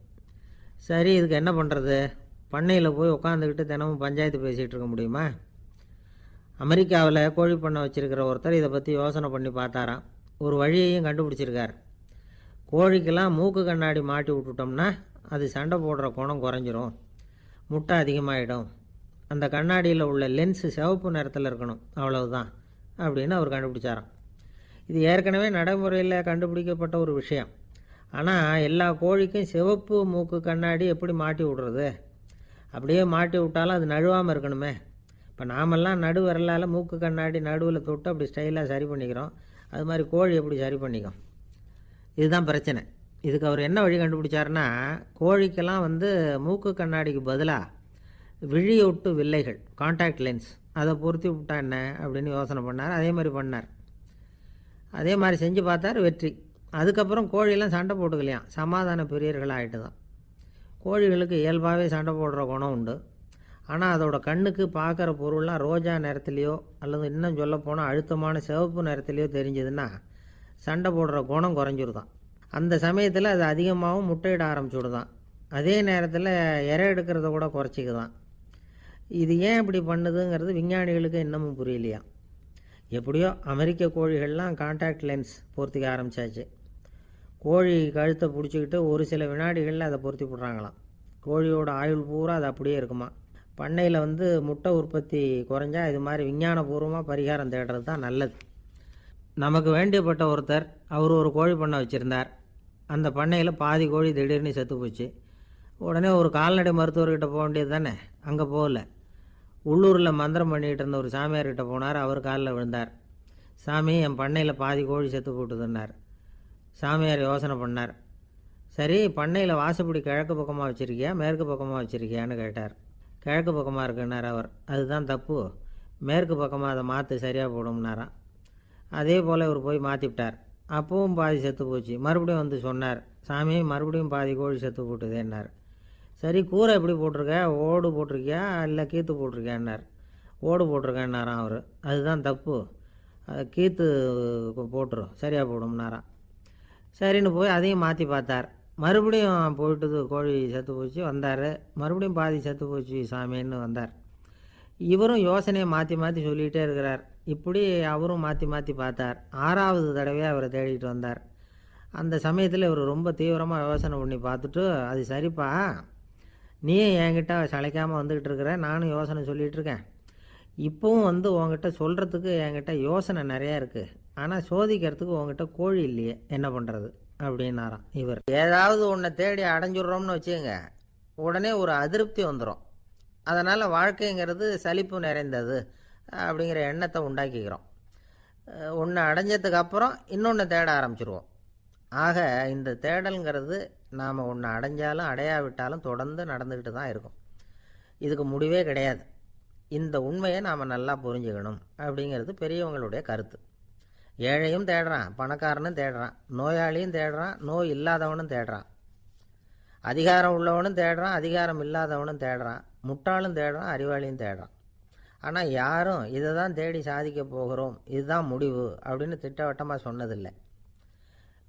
சரி, இதுக்கு என்ன பண்ணுறது? பண்ணையில் போய் உட்காந்துக்கிட்டு தினமும் பஞ்சாயத்து பேசிகிட்டு இருக்க முடியுமா? அமெரிக்காவில் கோழி பண்ணை வச்சுருக்கிற ஒருத்தர் இதை பற்றி யோசனை பண்ணி பார்த்தாராம். ஒரு வழியையும் கண்டுபிடிச்சிருக்கார். கோழிக்கெல்லாம் மூக்கு கண்ணாடி மாட்டி விட்டுட்டோம்னா அது சண்டை போடுற குணம் குறைஞ்சிரும், முட்டை அதிகமாகிடும். அந்த கண்ணாடியில் உள்ள லென்ஸு சிவப்பு நிறத்தில் இருக்கணும், அவ்வளவுதான் அப்படின்னு அவர் கண்டுபிடிச்சாராம். இது ஏற்கனவே நடைமுறையில் கண்டுபிடிக்கப்பட்ட ஒரு விஷயம். ஆனால் எல்லா கோழிக்கும் சிவப்பு மூக்கு கண்ணாடி எப்படி மாட்டி விடுறது? அப்படியே மாட்டி விட்டாலும் அது நழுவாமல் இருக்கணுமே. இப்போ நாமெல்லாம் நடு விரலால் மூக்கு கண்ணாடி நடுவில் தொட்டு அப்படி ஸ்டைலாக சரி பண்ணிக்கிறோம். அது மாதிரி கோழி எப்படி சரி பண்ணிக்கும்? இதுதான் பிரச்சனை. இதுக்கு அவர் என்ன வழி கண்டுபிடிச்சாருன்னா, கோழிக்கெல்லாம் மூக்கு கண்ணாடிக்கு பதிலாக விழியொட்டு வில்லைகள், கான்டாக்ட் லென்ஸ், அதை பொருத்தி விட்டா என்ன அப்படின்னு யோசனை பண்ணார். அதே மாதிரி பண்ணார். அதே மாதிரி செஞ்சு பார்த்தார், வெற்றி. அதுக்கப்புறம் கோழியெல்லாம் சண்டை போட்டுக்கலையாம், சமாதான பிரியர்கள் ஆகிட்டு தான். கோழிகளுக்கு இயல்பாகவே சண்டை போடுற குணம் உண்டு. ஆனால் அதோட கண்ணுக்கு பார்க்குற பொருள்லாம் ரோஜா நிறத்துலையோ அல்லது இன்னும் சொல்லப்போனால் அழுத்தமான சிவப்பு நிறத்துலையோ தெரிஞ்சதுன்னா சண்டை போடுற குணம் குறைஞ்சிருதான். அந்த சமயத்தில் அது அதிகமாகவும் முட்டையிட ஆரம்பிச்சுடுதான். அதே நேரத்தில் இறை எடுக்கிறத கூட குறைச்சிக்குதான். இது ஏன் இப்படி பண்ணுதுங்கிறது விஞ்ஞானிகளுக்கு இன்னமும் புரியலையா. எப்படியோ அமெரிக்க கோழிகள்லாம் கான்டாக்ட் லென்ஸ் பொருத்திக்க ஆரம்பித்தாச்சு. கோழி கழுத்தை பிடிச்சிக்கிட்டு ஒரு சில வினாடிகளில் அதை பொருத்தி விட்றாங்களாம். கோழியோட ஆயுள் பூரா அது அப்படியே இருக்குமா. பண்ணையில் முட்டை உற்பத்தி குறைஞ்சா இது மாதிரி விஞ்ஞானபூர்வமாக பரிகாரம் தேடுறது தான் நல்லது. நமக்கு வேண்டியப்பட்ட ஒருத்தர், அவர் ஒரு கோழி பண்ணை வச்சுருந்தார். அந்த பண்ணையில் பாதி கோழி திடீர்னு செத்து போச்சு. உடனே ஒரு கால்நடை மருத்துவர்கிட்ட போக வேண்டியது தானே, அங்கே போகல. உள்ளூரில் மந்திரம் பண்ணிகிட்டு இருந்த ஒரு சாமியார்கிட்ட போனார். அவர் காலில் விழுந்தார். சாமி, என் பண்ணையில் பாதி கோழி செத்து போட்டுதுன்னார். சாமியார் யோசனை பண்ணார். சரி, பண்ணையில் வாசப்படி கிழக்கு பக்கமாக வச்சுருக்கியா மேற்கு பக்கமாக வச்சுருக்கியான்னு கேட்டார். கிழக்கு பக்கமாக இருக்குன்னார் அவர். அதுதான் தப்பு, மேற்கு பக்கமாக அதை மாற்று, சரியாக போடும்னாராம். அதே போல் இவர் போய் மாற்றிவிட்டார். அப்பவும் பாதி செத்து போச்சு. மறுபடியும் வந்து சொன்னார், சாமி மறுபடியும் பாதி கோழி செத்து போட்டுதேன்னார். சரி, கூரை எப்படி போட்டிருக்க, ஓடு போட்டிருக்கியா இல்லை கீத்து போட்டிருக்கியான்னார். ஓடு போட்டிருக்கேன்னாராம் அவர். அதுதான் தப்பு, கீத்து போட்டுரும், சரியாக போடும்னாராம். சரின்னு போய் அதையும் மாற்றி பார்த்தார். மறுபடியும் போயிட்டுது, கோழி செத்து போச்சு. வந்தார், மறுபடியும் பாதி செத்து போச்சு சாமின்னு வந்தார். இவரும் யோசனையை மாற்றி மாற்றி சொல்லிகிட்டே இருக்கிறார். இப்படி அவரும் மாற்றி மாற்றி பார்த்தார். 6வது தடவையாக அவரை தேடிட்டு வந்தார். அந்த சமயத்தில் இவர் ரொம்ப தீவிரமாக யோசனை பண்ணி பார்த்துட்டு, அது சரிப்பா, நீயும் என்கிட்ட சளைக்காமல் வந்துக்கிட்டு இருக்கிற, நானும் யோசனை சொல்லிகிட்ருக்கேன். இப்போவும் வந்து உங்ககிட்ட சொல்கிறதுக்கு என்கிட்ட யோசனை நிறையா இருக்குது, ஆனால் சோதிக்கிறதுக்கு உங்ககிட்ட கோழி இல்லையே, என்ன பண்ணுறது அப்படின்னாராம் இவர். ஏதாவது ஒன்றை தேடி அடைஞ்சிட்றோம்னு வச்சுக்கோங்க, உடனே ஒரு அதிருப்தி வந்துடும். அதனால் வாழ்க்கைங்கிறது சலிப்பு நிறைந்தது அப்படிங்கிற எண்ணத்தை உண்டாக்கிக்கிறோம். ஒன்று அடைஞ்சதுக்கு அப்புறம் இன்னொன்று தேட ஆரம்பிச்சிருவோம். ஆக இந்த தேடல்ங்கிறது நாம் ஒன்று அடைஞ்சாலும் அடையாவிட்டாலும் தொடர்ந்து நடந்துக்கிட்டு தான் இருக்கும். இதுக்கு முடிவே கிடையாது. இந்த உண்மையை நாம் நல்லா புரிஞ்சுக்கணும் அப்படிங்கிறது பெரியவங்களுடைய கருத்து. ஏழையும் தேடுறான், பணக்காரனும் தேடுறான், நோயாளியும் தேடுறான், நோய் இல்லாதவனும் தேடுறான், அதிகாரம் உள்ளவனும் தேடுறான், அதிகாரம் இல்லாதவனும் தேடுறான், முட்டாளும் தேடுறான், அறிவாளியும் தேடுறான். ஆனால் யாரும் இதை தான் தேடி சாதிக்க போகிறோம், இதுதான் முடிவு அப்படின்னு திட்டவட்டமாக சொன்னதில்லை.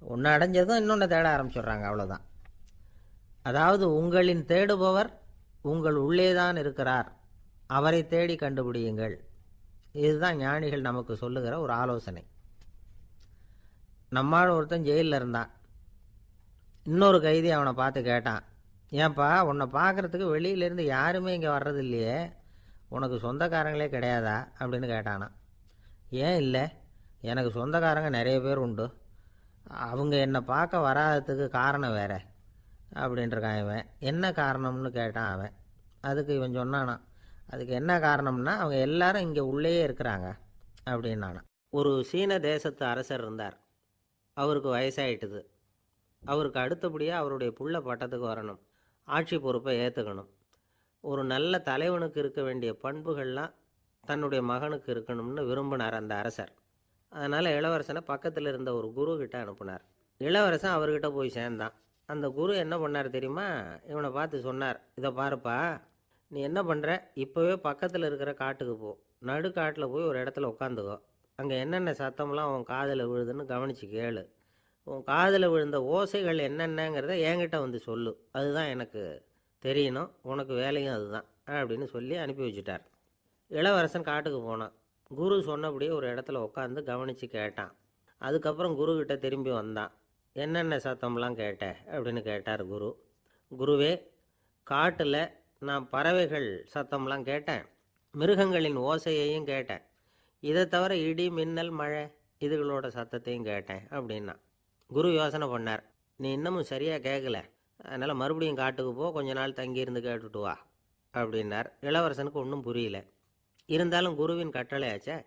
ஒன்று அடைஞ்சதும் இன்னொன்று தேட ஆரம்பிச்சிடுறாங்க, அவ்வளோதான். அதாவது உங்களின் தேடுபவர் உங்கள் உள்ளே தான் இருக்கிறார், அவரை தேடி கண்டுபிடியுங்கள். இதுதான் ஞானிகள் நமக்கு சொல்லுகிற ஒரு ஆலோசனை. நம்மால் ஒருத்தன் ஜெயிலில் இருந்தான். இன்னொரு கைதி அவனை பார்த்து கேட்டான், ஏன்பா உன்னை பார்க்குறதுக்கு வெளியிலேருந்து யாருமே இங்கே வர்றது இல்லையே, உனக்கு சொந்தக்காரங்களே கிடையாதா அப்படின்னு கேட்டானா. ஏன் இல்லை, எனக்கு சொந்தக்காரங்க நிறைய பேர் உண்டு, அவங்க என்னை பார்க்க வராததுக்கு காரணம் வேற அப்படின்ட்டுருக்கான் இவன். என்ன காரணம்னு கேட்டான் அவன். அதுக்கு இவன் சொன்னானா, அதுக்கு என்ன காரணம்னா அவங்க எல்லாரும் இங்கே உள்ளேயே இருக்கிறாங்க அப்படின்னானா. ஒரு சீன தேசத்து அரசர் இருந்தார். அவருக்கு வயசாயிட்டுது. அவருக்கு அடுத்தபடியாக அவருடைய புள்ள பட்டத்துக்கு வரணும், ஆட்சி பொறுப்பை ஏற்றுக்கணும். ஒரு நல்ல தலைவனுக்கு இருக்க வேண்டிய பண்புகள்லாம் தன்னுடைய மகனுக்கு இருக்கணும்னு விரும்பினார் அந்த அரசர். அதனால் இளவரசனை பக்கத்தில் இருந்த ஒரு குரு கிட்ட அனுப்புனார். இளவரசன் அவர்கிட்ட போய் சேர்ந்தான். அந்த குரு என்ன பண்ணார் தெரியுமா, இவனை பார்த்து சொன்னார், இதை பாருப்பா, நீ என்ன பண்ணுற, இப்போவே பக்கத்தில் இருக்கிற காட்டுக்கு போ, நடு காட்டில் போய் ஒரு இடத்துல உட்காந்துக்கோ, அங்கே என்னென்ன சத்தம்லாம் உன் காதில் விழுதுன்னு கவனித்து கேளு, உன் காதில் விழுந்த ஓசைகள் என்னென்னங்கிறத என்கிட்ட வந்து சொல்லு, அதுதான் எனக்கு தெரியணும், உனக்கு வேலையும் அதுதான் அப்படின்னு சொல்லி அனுப்பி வச்சுட்டார். இளவரசன் காட்டுக்கு போனான். குரு சொன்னபடியே ஒரு இடத்துல உட்காந்து கவனித்து கேட்டான். அதுக்கப்புறம் குருக்கிட்ட திரும்பி வந்தான். என்னென்ன சத்தம்லாம் கேட்ட அப்படின்னு கேட்டார் குரு. குருவே, காட்டில் நான் பறவைகள் சத்தம்லாம் கேட்டேன், மிருகங்களின் ஓசையையும் கேட்டேன், இதை தவிர இடி மின்னல் மழை இதுகளோட சத்தத்தையும் கேட்டேன் அப்படின்னா. குரு யோசனை பண்ணார், நீ இன்னமும் சரியாக கேட்கல, அதனால் மறுபடியும் காட்டுக்கு போ, கொஞ்ச நாள் தங்கியிருந்து கேட்டுட்டு வா அப்படின்னார். இளவரசனுக்கு ஒன்றும் புரியல. இருந்தாலும் குருவின் கட்டளையாச்சே,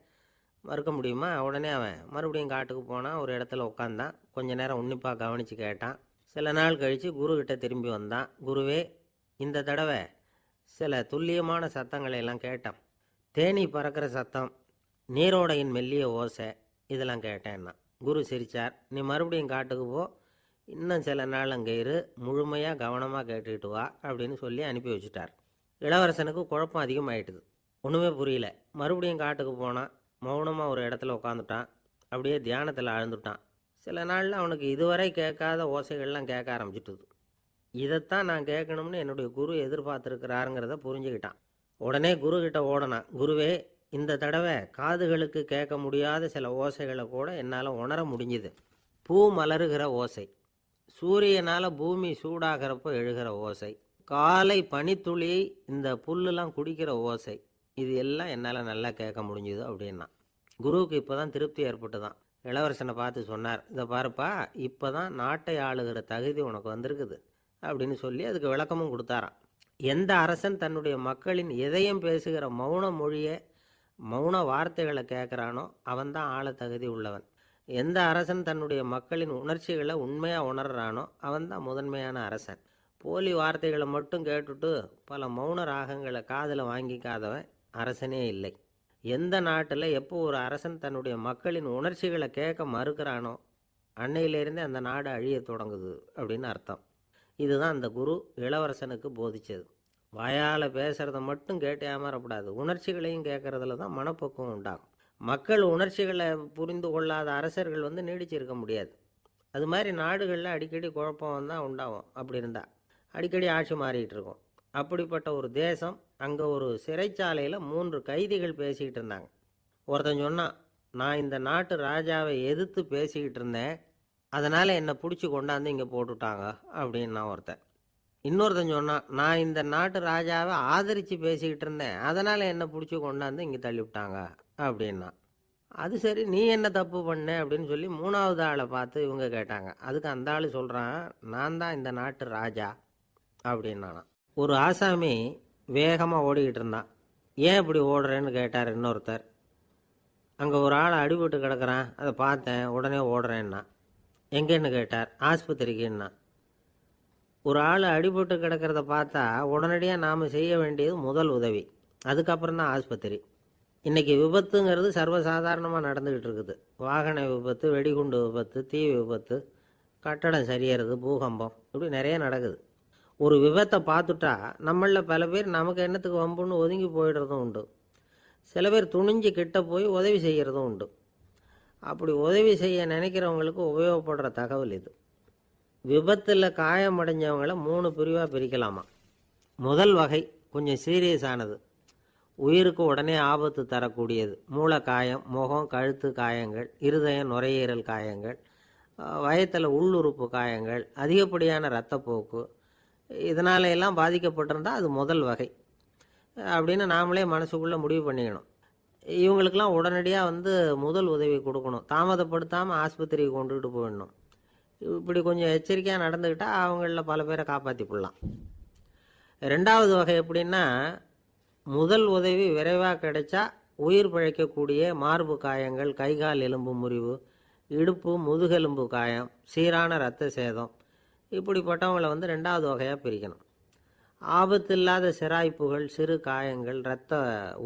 மறுக்க முடியுமா? உடனே அவன் மறுபடியும் காட்டுக்கு போனான். ஒரு இடத்துல உட்காந்தான். கொஞ்ச நேரம் உன்னிப்பாக கவனித்து கேட்டான். சில நாள் கழித்து குருக்கிட்ட திரும்பி வந்தான். குருவே, இந்த தடவை சில துல்லியமான சத்தங்களை எல்லாம் கேட்டான். தேனி பறக்கிற சத்தம், நீரோடையின் மெல்லிய ஓசை, இதெல்லாம் கேட்டேன்னா. குரு சிரித்தார். நீ மறுபடியும் காட்டுக்கு போ, இன்னும் சில நாள் அங்கே இரு, முழுமையாக கவனமாக கேட்டுக்கிட்டு வா அப்படின்னு சொல்லி அனுப்பி வச்சுட்டார். இளவரசனுக்கு குழப்பம் அதிகமாயிட்டுது. ஒன்றுமே புரியல. மறுபடியும் காட்டுக்கு போனான். மௌனமாக ஒரு இடத்துல உட்காந்துட்டான். அப்படியே தியானத்தில் ஆழ்ந்துட்டான். சில நாளில் அவனுக்கு இதுவரை கேட்காத ஓசைகள்லாம் கேட்க ஆரம்பிச்சிட்டுது. இதைத்தான் நான் கேட்கணும்னு என்னுடைய குரு எதிர்பார்த்துருக்கிறாருங்கிறத புரிஞ்சுக்கிட்டான். உடனே குரு கிட்ட ஓடனான். குருவே, இந்த தடவை காதுகளுக்கு கேட்க முடியாத சில ஓசைகளை கூட என்னால் உணர முடிஞ்சுது. பூ மலருகிற ஓசை, சூரியனால் பூமி சூடாகிறப்போ எழுகிற ஓசை, காலை பனித்துளி இந்த புல்லுலாம் குடிக்கிற ஓசை, இது எல்லாம் என்னால் நல்லா கேட்க முடிஞ்சுது அப்படின்னா. குருவுக்கு இப்போ தான் திருப்தி ஏற்பட்டு தான். இளவரசனை பார்த்து சொன்னார், இதை பாருப்பா, இப்போ தான் நாட்டை ஆளுகிற தகுதி உனக்கு வந்திருக்குது அப்படின்னு சொல்லி அதுக்கு விளக்கமும் கொடுத்தாராம். எந்த அரசன் தன்னுடைய மக்களின் எதையும் பேசுகிற மௌன மொழியை மௌன வார்த்தைகளை கேட்குறானோ அவன்தான் ஆள தகுதி உள்ளவன். எந்த அரசன் தன்னுடைய மக்களின் உணர்ச்சிகளை உண்மையாக உணர்றானோ அவன்தான் முதன்மையான அரசன். போலி வார்த்தைகளை மட்டும் கேட்டுட்டு பல மௌன ராகங்களை காதில் வாங்கிக்காதவன் அரசனே இல்லை. எந்த நாட்டில் எப்போ ஒரு அரசன் தன்னுடைய மக்களின் உணர்ச்சிகளை கேட்க மறுக்கிறானோ அன்னையிலேருந்தே அந்த நாடு அழிய தொடங்குது அப்படின்னு அர்த்தம். இதுதான் அந்த குரு இளவரசனுக்கு போதிச்சது. வாயால் பேசுகிறத மட்டும் கேட்டு ஏமாறக்கூடாது, உணர்ச்சிகளையும் கேட்கறதுல தான் மனப்பக்குவம் உண்டாகும். மக்கள் உணர்ச்சிகளை புரிந்து கொள்ளாத அரசர்கள் நீடிச்சிருக்க முடியாது. அது மாதிரி நாடுகளில் அடிக்கடி குழப்பம் தான் உண்டாகும். அப்படி இருந்தால் அடிக்கடி ஆட்சி மாறிக்கிட்டு இருக்கும். அப்படிப்பட்ட ஒரு தேசம், அங்கே ஒரு சிறைச்சாலையில் 3 கைதிகள் பேசிக்கிட்டு இருந்தாங்க. ஒருத்தன் சொன்னான், நான் இந்த நாட்டு ராஜாவை எதிர்த்து பேசிக்கிட்டு இருந்தேன், அதனால் என்னை பிடிச்சி கொண்டாந்து இங்கே போட்டுட்டாங்க அப்படின்னா ஒருத்தன். இன்னொருத்தன் சொன்னான், நான் இந்த நாட்டு ராஜாவை ஆதரித்து பேசிக்கிட்டு இருந்தேன், அதனால் என்னை பிடிச்சி கொண்டாந்து இங்கே தள்ளிவிட்டாங்க அப்படின்னா. அது சரி, நீ என்ன தப்பு பண்ண அப்படின்னு சொல்லி 3வது ஆளை பார்த்து இவங்க கேட்டாங்க. அதுக்கு அந்த ஆள் சொல்கிறான், நான் தான் இந்த நாட்டு ராஜா அப்படின்னானா. ஒரு ஆசாமி வேகமாக ஓடிக்கிட்டு இருந்தான். ஏன் இப்படி ஓடுறேன்னு கேட்டார் இன்னொருத்தர். அங்கே ஒரு ஆள் அடிபட்டு கிடக்கிறான், அதை பார்த்தேன், உடனே ஓடுறேன்னா. எங்கேன்னு கேட்டார். ஆஸ்பத்திரிக்குன்னா. ஒரு ஆள் அடிபட்டு கிடக்கிறத பார்த்தா உடனடியாக நாம் செய்ய வேண்டியது முதல் உதவி, அதுக்கப்புறம் தான் ஆஸ்பத்திரி. இன்றைக்கி விபத்துங்கிறது சர்வசாதாரணமாக நடந்துக்கிட்டு இருக்குது. வாகன விபத்து, வெடிகுண்டு விபத்து, தீ விபத்து, கட்டடம் சரியறது, பூகம்பம், இப்படி நிறைய நடக்குது. ஒரு விபத்தை பார்த்துட்டா நம்மளில் பல பேர் நமக்கு என்னத்துக்கு வம்புன்னு ஒதுங்கி போயிடுறதும் உண்டு. சில பேர் துணிஞ்சு கிட்ட போய் உதவி செய்கிறதும் உண்டு. அப்படி உதவி செய்ய நினைக்கிறவங்களுக்கு உபயோகப்படுற தகவல் இது. விபத்தில் காயமடைஞ்சவங்களை 3 பிரிவாக பிரிக்கலாமா. முதல் வகை கொஞ்சம் சீரியஸானது, உயிருக்கு உடனே ஆபத்து தரக்கூடியது. மூளை காயம், முகம், கழுத்து காயங்கள், இருதயம், நுரையீரல் காயங்கள், வயத்தில் உள்ளுறுப்பு காயங்கள், அதிகப்படியான இரத்தப்போக்கு, இதனால எல்லாம் பாதிக்கப்பட்டிருந்தால் அது முதல் வகை அப்படின்னு நாமளே மனசுக்குள்ளே முடிவு பண்ணிக்கணும். இவங்களுக்கெல்லாம் உடனடியாக முதல் உதவி கொடுக்கணும். தாமதப்படுத்தாமல் ஆஸ்பத்திரிக்கு கொண்டுகிட்டு போயிடணும். இப்படி கொஞ்சம் எச்சரிக்கையாக நடந்துக்கிட்டால் அவங்களில் பல பேரை காப்பாற்றி போடலாம். 2வது வகை எப்படின்னா, முதல் உதவி விரைவாக கிடைச்சா உயிர் பிழைக்கக்கூடிய மார்பு காயங்கள், கைகால் எலும்பு முறிவு, இடுப்பு முதுகெலும்பு காயம், சீரான இரத்த சேதம், இப்படிப்பட்டவங்களை 2வது வகையாக பிரிக்கணும். ஆபத்து இல்லாத சிராய்ப்புகள், சிறு காயங்கள், இரத்த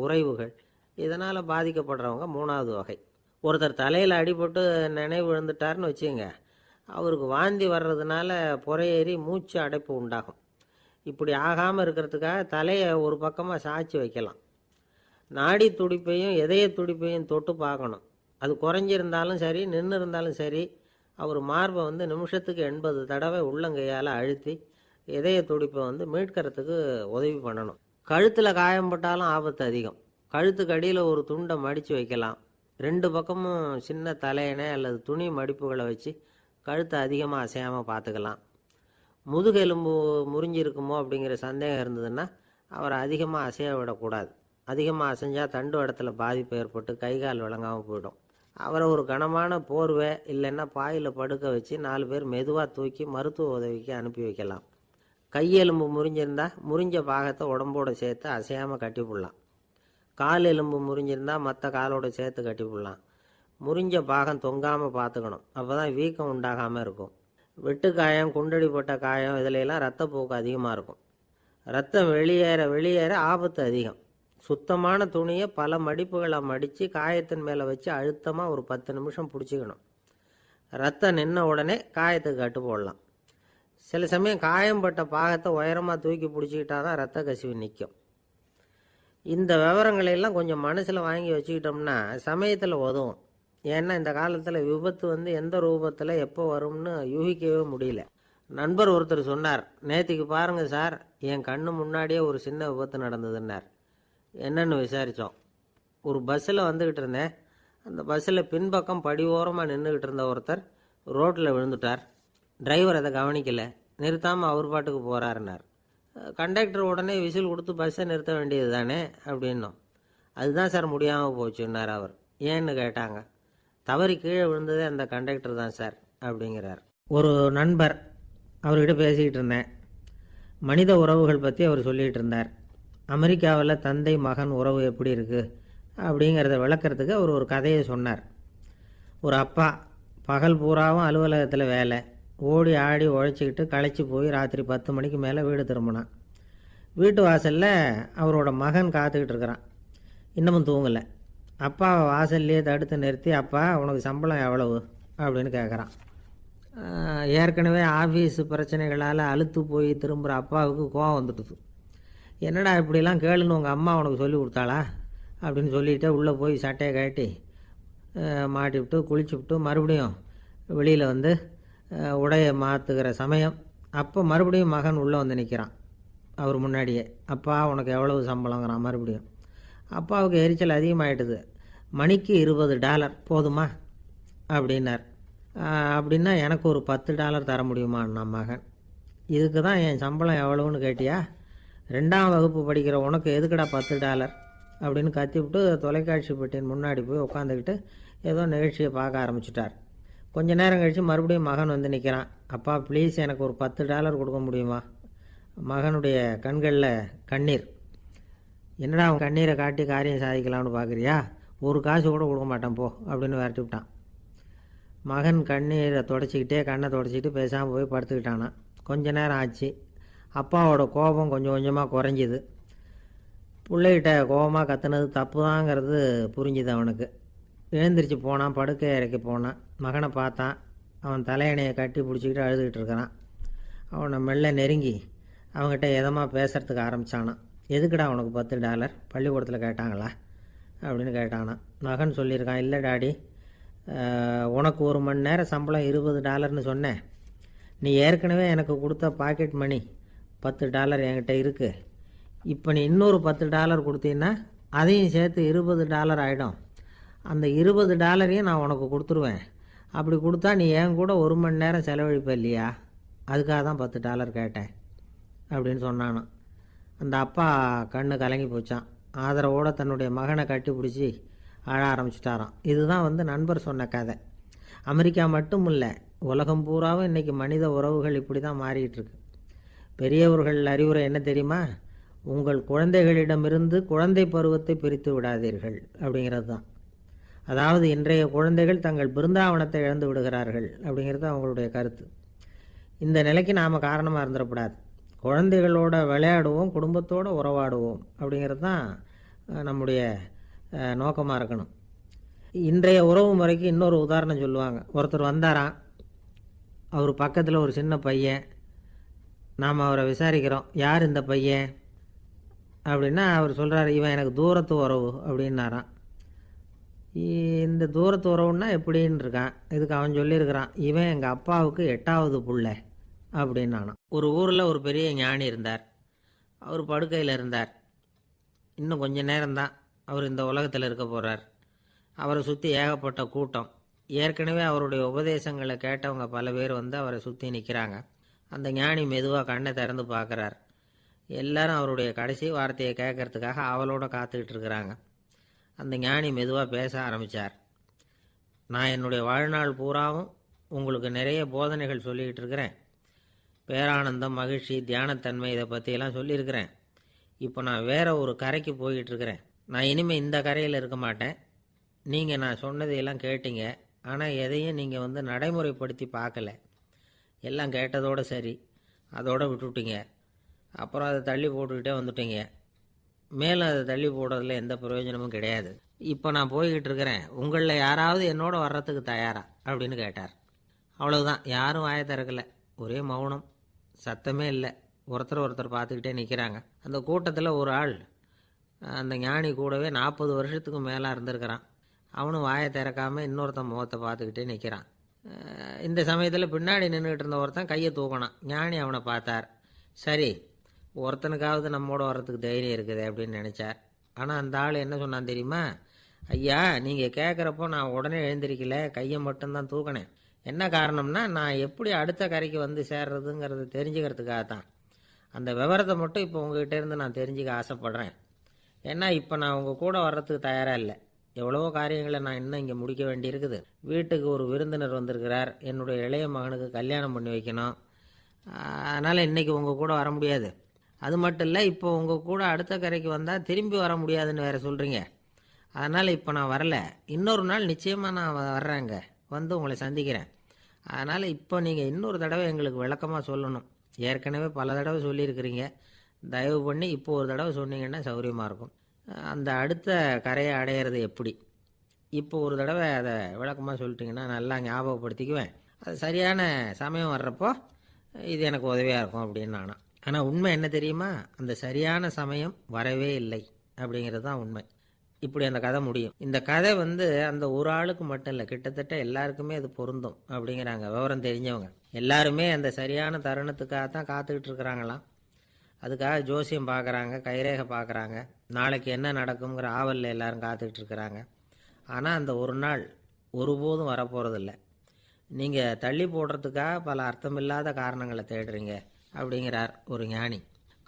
உறைவுகள், இதனால் பாதிக்கப்படுறவங்க 3வது வகை. ஒருத்தர் தலையில் அடிபட்டு நினைவு விழுந்துட்டார்னு வச்சுங்க, அவருக்கு வாந்தி வர்றதுனால புறையேறி மூச்சு அடைப்பு உண்டாகும். இப்படி ஆகாமல் இருக்கிறதுக்காக தலையை ஒரு பக்கமாக சாய்ச்சி வைக்கலாம். நாடி துடிப்பையும் இதய துடிப்பையும் தொட்டு பார்க்கணும். அது குறைஞ்சிருந்தாலும் சரி, நின்று இருந்தாலும் சரி, அவர் மார்பை நிமிஷத்துக்கு 80 தடவை உள்ளங்கையால் அழுத்தி இதய துடிப்பை மீட்கிறதுக்கு உதவி பண்ணணும். கழுத்தில் காயம்பட்டாலும் ஆபத்து அதிகம். கழுத்துக்கு அடியில் ஒரு துண்டை மடித்து வைக்கலாம். 2 பக்கமும் சின்ன தலையணை அல்லது துணி மடிப்புகளை வச்சு கழுத்தை அதிகமாக அசையாமல் பார்த்துக்கலாம். முதுகெலும்பு முறிஞ்சிருக்குமோ அப்படிங்கிற சந்தேகம் இருந்ததுன்னா அவரை அதிகமாக அசைய விடக்கூடாது. அதிகமாக அசைஞ்சால் தண்டு இடத்துல பாதிப்பு ஏற்பட்டு கைகால் விளங்காமல் போயிடும். அவரை ஒரு கனமான போர்வை இல்லைன்னா பாயில் படுக்க வச்சு 4 பேர் மெதுவாக தூக்கி மருத்துவ உதவிக்கு அனுப்பி வைக்கலாம். கையெலும்பு முறிஞ்சிருந்தால் முறிஞ்ச பாகத்தை உடம்போடு சேர்த்து அசையாமல் கட்டி போடலாம். கால் எலும்பு முறிஞ்சிருந்தால் மற்ற காலோடு சேர்த்து கட்டி போடலாம். முறிஞ்ச பாகம் தொங்காமல் பார்த்துக்கணும், அப்போ தான் வீக்கம் உண்டாகாமல் இருக்கும். வெட்டு காயம், குண்டடிப்பட்ட காயம், இதிலெல்லாம் ரத்தப்போக்கு அதிகமாக இருக்கும். ரத்தம் வெளியேற ஆபத்து அதிகம். சுத்தமான துணியை பல மடிப்புகளை மடித்து காயத்தின் மேலே வச்சு அழுத்தமாக ஒரு 10 நிமிஷம் பிடிச்சிக்கணும். ரத்தம் நின்ன உடனே காயத்துக்கு கட்டு போடலாம். சில சமயம் காயம்பட்ட பாகத்தை உயரமாக தூக்கி பிடிச்சிக்கிட்டா தான் ரத்த கசிவு நிற்கும். இந்த விவரங்களையெல்லாம் கொஞ்சம் மனசில் வாங்கி வச்சுக்கிட்டோம்னா சமயத்தில் உதவும். ஏன்னா இந்த காலத்தில் விபத்து எந்த ரூபத்தில் எப்போ வரும்னு யூகிக்கவே முடியல. நண்பர் ஒருத்தர் சொன்னார், நேற்றுக்கு பாருங்கள் சார், என் கண்ணு முன்னாடியே ஒரு சின்ன விபத்து நடந்ததுன்னார். என்னன்னு விசாரித்தோம். ஒரு பஸ்ஸில் வந்துக்கிட்டு இருந்தேன். அந்த பஸ்ஸில் பின்பக்கம் படி ஓரமாக நின்றுக்கிட்டு இருந்த ஒருத்தர் ரோட்டில் விழுந்துட்டார். டிரைவர் அதை கவனிக்கலை, நிறுத்தாமல் அவர் பாட்டுக்கு போகிறாருன்னார். கண்டக்டர் உடனே விசில் கொடுத்து பஸ்ஸை நிறுத்த வேண்டியது தானே அப்படின்னோம். அதுதான் சார் முடியாமல் போச்சுன்னார் அவர். ஏன்னு கேட்டாங்க. தவறி கீழே விழுந்ததே அந்த கண்டக்டர் தான் சார் அப்படிங்கிறார். ஒரு நண்பர் அவர்கிட்ட பேசிக்கிட்டு இருந்தேன். மனித உறவுகள் பற்றி அவர் சொல்லிகிட்டு இருந்தார். அமெரிக்காவில் தந்தை மகன் உறவு எப்படி இருக்குது அப்படிங்கிறத விளக்கிறதுக்கு அவர் ஒரு கதையை சொன்னார். ஒரு அப்பா பகல் பூராவும் அலுவலகத்தில் வேலை, ஓடி ஆடி உழைச்சிக்கிட்டு களைச்சி போய் ராத்திரி 10 மணிக்கு மேலே வீடு திரும்பினான். வீட்டு வாசலில் அவரோட மகன் காத்துக்கிட்டு இருக்கிறான். இன்னமும் தூங்கலை. அப்பாவை வாசல்லையே தடுத்து நிறுத்தி, அப்பா உனக்கு சம்பளம் எவ்வளவு அப்படின்னு கேட்குறான். ஏற்கனவே ஆஃபீஸ் பிரச்சனைகளால் அழுத்து போய் திரும்புகிற அப்பாவுக்கு கோவம் வந்துடுது. என்னடா இப்படிலாம் கேளுன்னு உங்கள் அம்மா உனக்கு சொல்லி கொடுத்தாளா அப்படின்னு சொல்லிவிட்டு உள்ளே போய் சட்டையை கட்டி மாட்டிவிட்டு குளிச்சுவிட்டு மறுபடியும் வெளியில் வந்து உடையை மாற்றுகிற சமயம் அப்போ மறுபடியும் மகன் உள்ளே வந்து நிற்கிறான் அவர் முன்னாடியே. அப்பா உனக்கு எவ்வளவு சம்பளங்கிறான் மறுபடியும். அப்பாவுக்கு எரிச்சல் அதிகமாகிட்டுது. மணிக்கு $20 போதுமா அப்படின்னார். அப்படின்னா எனக்கு ஒரு $10 தர முடியுமான்னா மகன். இதுக்கு தான் என் சம்பளம் எவ்வளவுன்னு கேட்டியா? 2ஆம் வகுப்பு படிக்கிற உனக்கு எதுக்குடா $10 அப்படின்னு கத்திவிட்டு தொலைக்காட்சி பெட்டியின் முன்னாடி போய் உட்காந்துக்கிட்டு ஏதோ நிகழ்ச்சியை பார்க்க ஆரம்பிச்சிட்டார். கொஞ்ச நேரம் கழித்து மறுபடியும் மகன் வந்து நிற்கிறான். அப்பா ப்ளீஸ் எனக்கு ஒரு $10 கொடுக்க முடியுமா? மகனுடைய கண்களில் கண்ணீர். என்னடா அவன் கண்ணீரை காட்டி காரியம் சாதிக்கலாம்னு பார்க்குறியா? ஒரு காசு கூட கொடுக்க மாட்டான் போ அப்படின்னு விரட்டி விட்டான். மகன் கண்ணீரை தொடச்சிக்கிட்டே கண்ணை தொடச்சிக்கிட்டு பேசாமல் போய் படுத்துக்கிட்டானான். கொஞ்ச நேரம் ஆச்சு. அப்பாவோட கோபம் கொஞ்சம் கொஞ்சமாக குறைஞ்சிது. பிள்ளைகிட்ட கோபமாக கத்துனது தப்பு தாங்கிறது புரிஞ்சுது அவனுக்கு. எழுந்திரிச்சு போனான், படுக்கை இறக்கி போனான். மகனை பார்த்தான். அவன் தலையணையை கட்டி பிடிச்சிக்கிட்டு அழுதுகிட்டு இருக்கிறான். அவனை மெல்ல நெருங்கி அவங்ககிட்ட எதமாக பேசுகிறதுக்கு ஆரம்பித்தானான். எதுக்குடா உனக்கு $10 பள்ளிக்கூடத்தில் கேட்டாங்களா அப்படின்னு கேட்டானான். மகன் சொல்லியிருக்கான், இல்லை டாடி, உனக்கு 1 மணி நேரம் சம்பளம் $20ன்னு சொன்னேன். நீ ஏற்கனவே எனக்கு கொடுத்த பாக்கெட் மணி $10 என்கிட்ட இருக்குது. இப்போ நீ இன்னொரு $10 கொடுத்தீங்கன்னா அதையும் சேர்த்து $20 ஆகிடும். அந்த $20 நான் உனக்கு கொடுத்துருவேன். அப்படி கொடுத்தா நீ என் கூட 1 மணி நேரம் செலவழிப்ப இல்லையா? அதுக்காக தான் $10 கேட்டேன் அப்படின்னு சொன்னானான். அந்த அப்பா கண்ணு கலங்கி போச்சான். ஆதரவோடு தன்னுடைய மகனை கட்டி பிடிச்சி அழ ஆரம்பிச்சிட்டாராம். இதுதான் நண்பர் சொன்ன கதை. அமெரிக்கா மட்டும் இல்லை, உலகம் பூராவும் இன்றைக்கி மனித உறவுகள் இப்படி தான் மாறிட்டுருக்கு. பெரியவர்கள் அறிவுரை என்ன தெரியுமா? உங்கள் குழந்தைகளிடமிருந்து குழந்தை பருவத்தை பிரித்து விடாதீர்கள் அப்படிங்கிறது தான். அதாவது இன்றைய குழந்தைகள் தங்கள் பிருந்தாவனத்தை இழந்து விடுகிறார்கள் அப்படிங்கிறது அவங்களுடைய கருத்து. இந்த நிலைக்கு நாம் காரணமாக இருந்துடக்கூடாது. குழந்தைகளோட விளையாடுவோம், குடும்பத்தோடு உறவாடுவோம் அப்படிங்கிறது தான் நம்முடைய நோக்கமாக இருக்கணும். இன்றைய உறவு முறைக்கு இன்னொரு உதாரணம் சொல்லுவாங்க. ஒருத்தர் வந்தாராம். அவர் பக்கத்தில் ஒரு சின்ன பையன். நாம் அவரை விசாரிக்கிறோம், யார் இந்த பையன் அப்படின்னா அவர் சொல்கிறார், இவன் எனக்கு தூரத்து உறவு அப்படின்னாராம். இந்த தூரத்து உறவுன்னா எப்படின்னு இருக்கான். இதுக்கு அவன் சொல்லியிருக்கிறான், இவன் எங்கள் அப்பாவுக்கு 8வது புள்ள அப்படின்னானான். ஒரு ஊரில் ஒரு பெரிய ஞானி இருந்தார். அவர் படுக்கையில் இருந்தார். இன்னும் கொஞ்சம் நேரம்தான் அவர் இந்த உலகத்தில் இருக்க போகிறார். அவரை சுற்றி ஏகப்பட்ட கூட்டம். ஏற்கனவே அவருடைய உபதேசங்களை கேட்டவங்க பல பேர் அவரை சுற்றி நிற்கிறாங்க. அந்த ஞானி மெதுவாக கண்ணை திறந்து பார்க்குறார். எல்லாரும் அவருடைய கடைசி வார்த்தையை கேட்கறதுக்காக அவளோட காத்துக்கிட்டு இருக்கிறாங்க. அந்த ஞானி மெதுவாக பேச ஆரம்பித்தார். நான் என்னுடைய வாழ்நாள் பூராவும் உங்களுக்கு நிறைய போதனைகள் சொல்லிக்கிட்டு இருக்கிறேன். பேரானந்தம், மகிழ்ச்சி, தியானத்தன்மை இதை பற்றியெல்லாம் சொல்லியிருக்கிறேன். இப்போ நான் வேறு ஒரு கரைக்கு போய்கிட்டுருக்கிறேன். நான் இனிமேல் இந்த கரையில் இருக்க மாட்டேன். நீங்கள் நான் சொன்னதையெல்லாம் கேட்டீங்க, ஆனால் எதையும் நீங்கள் நடைமுறைப்படுத்தி பார்க்கல. எல்லாம் கேட்டதோடு சரி, அதோடு விட்டுவிட்டீங்க. அப்புறம் அதை தள்ளி போட்டுக்கிட்டே வந்துட்டீங்க. மேலும் அதை தள்ளி போடுறதுல எந்த பிரயோஜனமும் கிடையாது. இப்போ நான் போய்கிட்டு இருக்கிறேன். உங்களில் யாராவது என்னோட வர்றதுக்கு தயாரா அப்படின்னு கேட்டார். அவ்வளவுதான். யாரும் வாயை திறக்கலை. ஒரே மௌனம், சத்தமே இல்லை. ஒருத்தர் பார்த்துக்கிட்டே நிற்கிறாங்க. அந்த கூட்டத்தில் ஒரு ஆள் அந்த ஞானி கூடவே 40 வருஷத்துக்கு மேலே இருந்திருக்கிறான். அவனும் வாயை திறக்காமல் இன்னொருத்தன் முகத்தை பார்த்துக்கிட்டே நிற்கிறான். இந்த சமயத்தில் பின்னாடி நின்றுக்கிட்டு இருந்த ஒருத்தன் கையை தூக்கினான். ஞானி அவனை பார்த்தார். சரி, ஒருத்தனுக்காவது நம்மோட வர்றதுக்கு தைரியம் இருக்குது அப்படின்னு நினச்சார். ஆனால் அந்த ஆள் என்ன சொன்னான் தெரியுமா? ஐயா, நீங்கள் கேட்குறப்போ நான் உடனே எழுந்திருக்கல, கையை மட்டும்தான் தூக்கினேன். என்ன காரணம்னா, நான் எப்படி அடுத்த கரைக்கு சேர்றதுங்கிறது தெரிஞ்சுக்கிறதுக்காக தான். அந்த விவரத்தை மட்டும் இப்போ உங்ககிட்ட இருந்து நான் தெரிஞ்சுக்க ஆசைப்பட்றேன். ஏன்னா இப்போ நான் உங்கள் கூட வர்றதுக்கு தயாராக இல்லை. எவ்வளவோ காரியங்களை நான் இன்னும் இங்கே முடிக்க வேண்டியிருக்குது. வீட்டுக்கு ஒரு விருந்தினர் வந்திருக்கிறார், என்னுடைய இளைய மகனுக்கு கல்யாணம் பண்ணி வைக்கணும். அதனால் இன்றைக்கி உங்கள் கூட வர முடியாது. அது மட்டும் இல்லை, இப்போ உங்கள் கூட அடுத்த கரைக்கு வந்தால் திரும்பி வர முடியாதுன்னு வேறு சொல்கிறீங்க. அதனால் இப்போ நான் வரல. இன்னொரு நாள் நிச்சயமாக நான் வர்றேங்க, வந்து உங்களை சந்திக்கிறேன். அதனால் இப்போ நீங்கள் இன்னொரு தடவை எங்களுக்கு விளக்கமாக சொல்லணும். ஏற்கனவே பல தடவை சொல்லியிருக்கிறீங்க. தயவு பண்ணி இப்போ ஒரு தடவை சொன்னீங்கன்னா சௌகரியமாக இருக்கும். அந்த அடுத்த கரையை அடையிறது எப்படி, இப்போ ஒரு தடவை அதை விளக்கமாக சொல்லிட்டிங்கன்னா நல்லா ஞாபகப்படுத்திக்குவேன். அது சரியான சமயம் வர்றப்போ இது எனக்கு உதவியாக இருக்கும் அப்படின்னு நானும். ஆனால் உண்மை என்ன தெரியுமா, அந்த சரியான சமயம் வரவே இல்லை அப்படிங்கிறது தான் உண்மை. இப்படி அந்த கதை முடியும். இந்த கதை அந்த ஒரு ஆளுக்கு மட்டும் இல்லை, கிட்டத்தட்ட எல்லாருக்குமே அது பொருந்தும் அப்படிங்கிறாங்க விவரம் தெரிஞ்சவங்க. எல்லாருமே அந்த சரியான தருணத்துக்காக தான் காத்துக்கிட்டு இருக்கிறாங்களாம். அதுக்காக ஜோசியம் பார்க்குறாங்க, கைரேகை பார்க்குறாங்க, நாளைக்கு என்ன நடக்குங்கிற ஆவலில் எல்லாரும் காத்துக்கிட்டு இருக்கிறாங்க. ஆனால் அந்த ஒரு நாள் ஒருபோதும் வரப்போகிறதில்ல. நீங்கள் தள்ளி போடுறதுக்காக பல அர்த்தமில்லாத காரணங்களை தேடுறீங்க அப்படிங்கிறார் ஒரு ஞானி.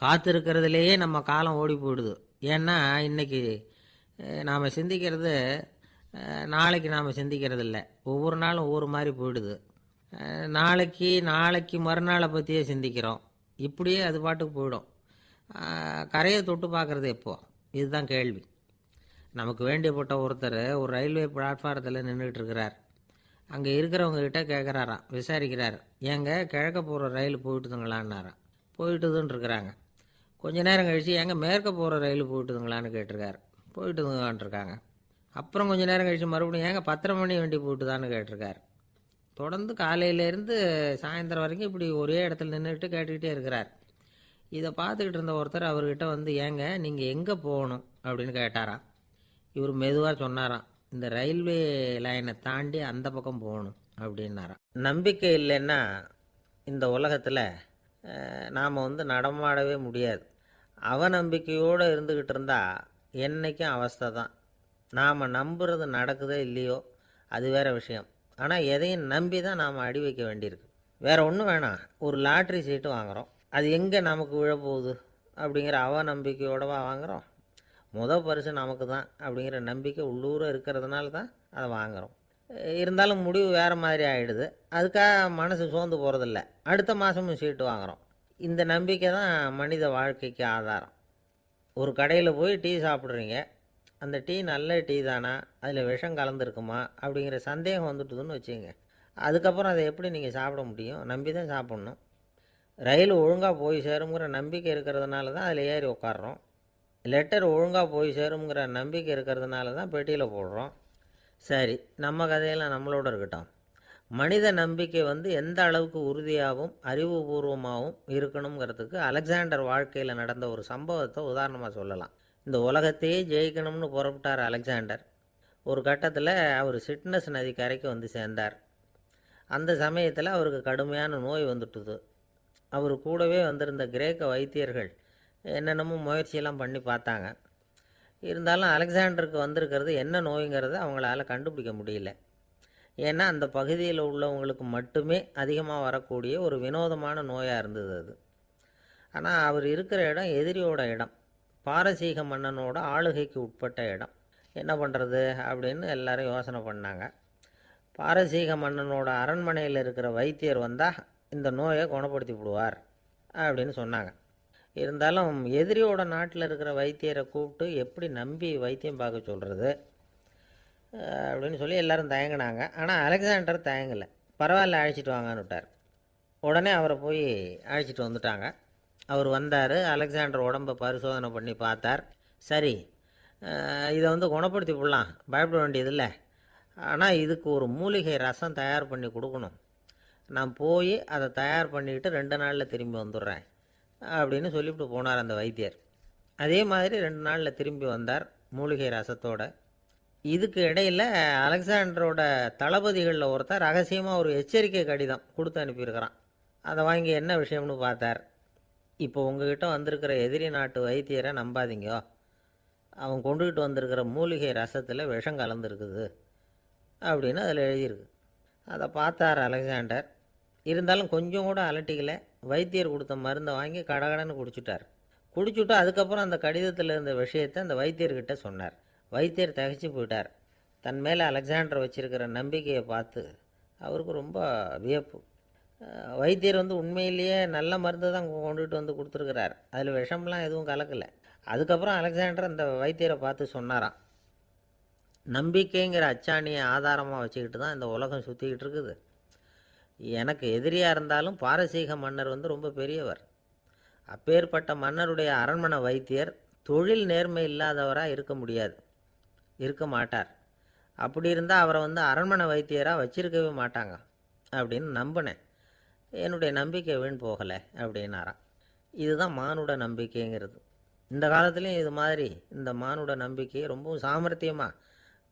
காத்திருக்கிறதுலேயே நம்ம காலம் ஓடி போயிடுது. ஏன்னா இன்றைக்கி நாம் சிந்திக்கிறது நாளைக்கு நாம் சிந்திக்கிறது இல்லை. ஒவ்வொரு நாளும் ஒவ்வொரு மாதிரி போயிடுது. நாளைக்கு மறுநாளை பற்றியே சிந்திக்கிறோம். இப்படியே அது பாட்டுக்கு போயிடும். கரையை தொட்டு பார்க்குறது எப்போ, இதுதான் கேள்வி. நமக்கு வேண்டியப்பட்ட ஒருத்தர் ஒரு ரயில்வே பிளாட்ஃபாரத்தில் நின்றுட்டு இருக்கிறார். அங்கே இருக்கிறவங்ககிட்ட கேட்குறாராம், விசாரிக்கிறார், ஏங்க கிழக்க போகிற ரயில் போயிட்டுதுங்களான்னாராம். போயிட்டுதுன்னு இருக்கிறாங்க. கொஞ்ச நேரம் கழித்து ஏங்க மேற்க போகிற ரயில் போயிட்டுதுங்களான்னு கேட்டிருக்காரு. போயிட்டுதுங்களான்ட்ருக்காங்க. அப்புறம் கொஞ்சம் நேரம் கழித்து மறுபடியும் ஏங்க 10:30 மணி வண்டி போயிட்டுதான்னு கேட்டிருக்காரு. தொடர்ந்து காலையிலேருந்து சாயந்தரம் வரைக்கும் இப்படி ஒரே இடத்துல நின்றுட்டு கேட்டுக்கிட்டே இருக்கிறார். இதை பார்த்துக்கிட்டு இருந்த ஒருத்தர் அவர்கிட்ட ஏங்க நீங்கள் எங்கே போகணும் அப்படின்னு கேட்டாராம். இவர் மெதுவாக சொன்னாராம், இந்த ரயில்வே லைனை தாண்டி அந்த பக்கம் போகணும் அப்படின்னாராம். நம்பிக்கை இல்லைன்னா இந்த உலகத்தில் நாம் நடமாடவே முடியாது. அவநம்பிக்கையோடு இருந்துக்கிட்டு இருந்தால் என்றைக்கும் அவஸ்தை தான். நாம் நம்புறது நடக்குதோ இல்லையோ அது வேறு விஷயம். ஆனால் எதையும் நம்பி தான் நாம் அடி வைக்க வேண்டியிருக்கு. வேறு ஒன்றும் வேணாம், ஒரு லாட்ரி சீட்டு வாங்குகிறோம், அது எங்கே நமக்கு விழப்போகுது அப்படிங்கிற அவநம்பிக்கையோடவா வாங்குகிறோம். பரிசு நமக்கு தான் அப்படிங்கிற நம்பிக்கை உள்ளூர இருக்கிறதுனால தான் அதை வாங்குகிறோம். இருந்தாலும் முடிவு வேறு மாதிரி ஆகிடுது. அதுக்காக மனசு சோர்ந்து போகிறதில்ல, அடுத்த மாதமும் சீட்டு வாங்குகிறோம். இந்த நம்பிக்கை தான் மனித வாழ்க்கைக்கு ஆதாரம். ஒரு கடையில் போய் டீ சாப்பிட்றீங்க, அந்த டீ நல்ல டீ தானா, அதில் விஷம் கலந்துருக்குமா அப்படிங்கிற சந்தேகம் வந்துட்டுதுன்னு வச்சுங்க. அதுக்கப்புறம் அதை எப்படி நீங்கள் சாப்பிட முடியும்? நம்பி தான் சாப்பிட்ணும். ரயில் ஒழுங்காக போய் சேருங்கிற நம்பிக்கை இருக்கிறதுனால தான் அதில் ஏறி உட்காடுறோம். லெட்டர் ஒழுங்காக போய் சேருங்கிற நம்பிக்கை இருக்கிறதுனால தான் பெட்டியில் போடுறோம். சரி, நம்ம கதையெல்லாம் நம்மளோட இருக்கட்டும். மனித நம்பிக்கை எந்த அளவுக்கு உறுதியாகவும் அறிவுபூர்வமாகவும் இருக்கணுங்கிறதுக்கு அலெக்சாண்டர் வாழ்க்கையில் நடந்த ஒரு சம்பவத்தை உதாரணமாக சொல்லலாம். இந்த உலகத்தையே ஜெயிக்கணும்னு புறப்பட்டார் அலெக்சாண்டர். ஒரு கட்டத்தில் அவர் சிட்னஸ் நதி கரைக்கு சேர்ந்தார். அந்த சமயத்தில் அவருக்கு கடுமையான நோய் வந்துட்டுது. அவர் கூடவே வந்திருந்த கிரேக்க வைத்தியர்கள் என்னென்னமோ முயற்சியெல்லாம் பண்ணி பார்த்தாங்க. இருந்தாலும் அலெக்சாண்டருக்கு வந்திருக்கிறது என்ன நோய்ங்கிறத அவங்களால கண்டுபிடிக்க முடியல. ஏன்னா அந்த பகுதியில் உள்ளவங்களுக்கு மட்டுமே அதிகமாக வரக்கூடிய ஒரு வினோதமான நோயாக இருந்தது அது. ஆனால் அவர் இருக்கிற இடம் எதிரியோட இடம், பாரசீக மன்னனோட ஆளுகைக்கு உட்பட்ட இடம். என்ன பண்ணுறது அப்படின்னு எல்லாரும் யோசனை பண்ணாங்க. பாரசீக மன்னனோட அரண்மனையில் இருக்கிற வைத்தியர் வந்தால் இந்த நோயை குணப்படுத்தி விடுவார் அப்படின்னு சொன்னாங்க. இருந்தாலும் எதிரியோட நாட்டில் இருக்கிற வைத்தியரை கூப்பிட்டு எப்படி நம்பி வைத்தியம் பார்க்க சொல்கிறது அப்படின்னு சொல்லி எல்லோரும் தயங்கினாங்க. ஆனால் அலெக்சாண்டர் தயங்கலை. பரவாயில்ல, அழைச்சிட்டு வாங்கன்னு விட்டார். உடனே அவரை போய் அழைச்சிட்டு வந்துட்டாங்க. அவர் வந்தார். அலெக்சாண்டர் உடம்பை பரிசோதனை பண்ணி பார்த்தார். சரி, இதை குணப்படுத்தி விடலாம், பயப்பட வேண்டியதில்லை. ஆனால் இதுக்கு ஒரு மூலிகை ரசம் தயார் பண்ணி கொடுக்கணும். நான் போய் அதை தயார் பண்ணிக்கிட்டு 2 நாளில் திரும்பி வந்துடுறேன் அப்படின்னு சொல்லிவிட்டு போனார் அந்த வைத்தியர். அதே மாதிரி 2 நாளில் திரும்பி வந்தார் மூலிகை ரசத்தோட. இதுக்கு இடையில் அலெக்சாண்டரோட தளபதிகளில் ஒருத்தர் ரகசியமாக ஒரு எச்சரிக்கை கடிதம் கொடுத்து அனுப்பியிருக்கிறான். அதை வாங்கி என்ன விஷயம்னு பார்த்தார். இப்போ உங்ககிட்ட வந்திருக்கிற எதிரி நாட்டு வைத்தியரை நம்பாதீங்க, அவன் கொண்டுகிட்டு வந்திருக்கிற மூலிகை ரசத்தில் விஷம் கலந்துருக்குது அப்படின்னு அதில் எழுதியிருக்கு. அதை பார்த்தார் அலெக்சாண்டர். இருந்தாலும் கொஞ்சம் கூட அலட்டிக்கலை. வைத்தியர் கொடுத்த மருந்தை வாங்கி கடகடன்னு குடிச்சுட்டு அதுக்கப்புறம் அந்த கடிதத்தில் இருந்த விஷயத்தை அந்த வைத்தியர்கிட்ட சொன்னார். வைத்தியர் திகைச்சு போயிட்டார். தன் மேலே அலெக்சாண்டர் வச்சிருக்கிற நம்பிக்கையை பார்த்து அவருக்கு ரொம்ப வியப்பு. வைத்தியர் வந்து உண்மையிலேயே நல்ல மருந்து தான் கொண்டுகிட்டு வந்து கொடுத்துருக்கிறார், அதில் விஷம்லாம் எதுவும் கலக்கலை. அதுக்கப்புறம் அலெக்சாண்டர் அந்த வைத்தியரை பார்த்து சொன்னாராம், நம்பிக்கைங்கிற அச்சாணியை ஆதாரமாக வச்சுக்கிட்டு தான் இந்த உலகம் சுற்றிக்கிட்டு இருக்குது. எனக்கு எதிரியாக இருந்தாலும் பாரசீக மன்னர் வந்து ரொம்ப பெரியவர். அப்பேற்பட்ட மன்னருடைய அரண்மனை வைத்தியர் தொழில் நேர்மை இல்லாதவராக இருக்க மாட்டார். அப்படி இருந்தால் அவரை வந்து அரண்மனை வைத்தியராக வச்சிருக்கவே மாட்டாங்க அப்படின்னு நம்பினேன். என்னுடைய நம்பிக்கை வீண் போகலை அப்படின்னாராம். இதுதான் மானுட நம்பிக்கைங்கிறது. இந்த காலத்துலேயும் இது மாதிரி இந்த மானுட நம்பிக்கையை ரொம்பவும் சாமர்த்தியமாக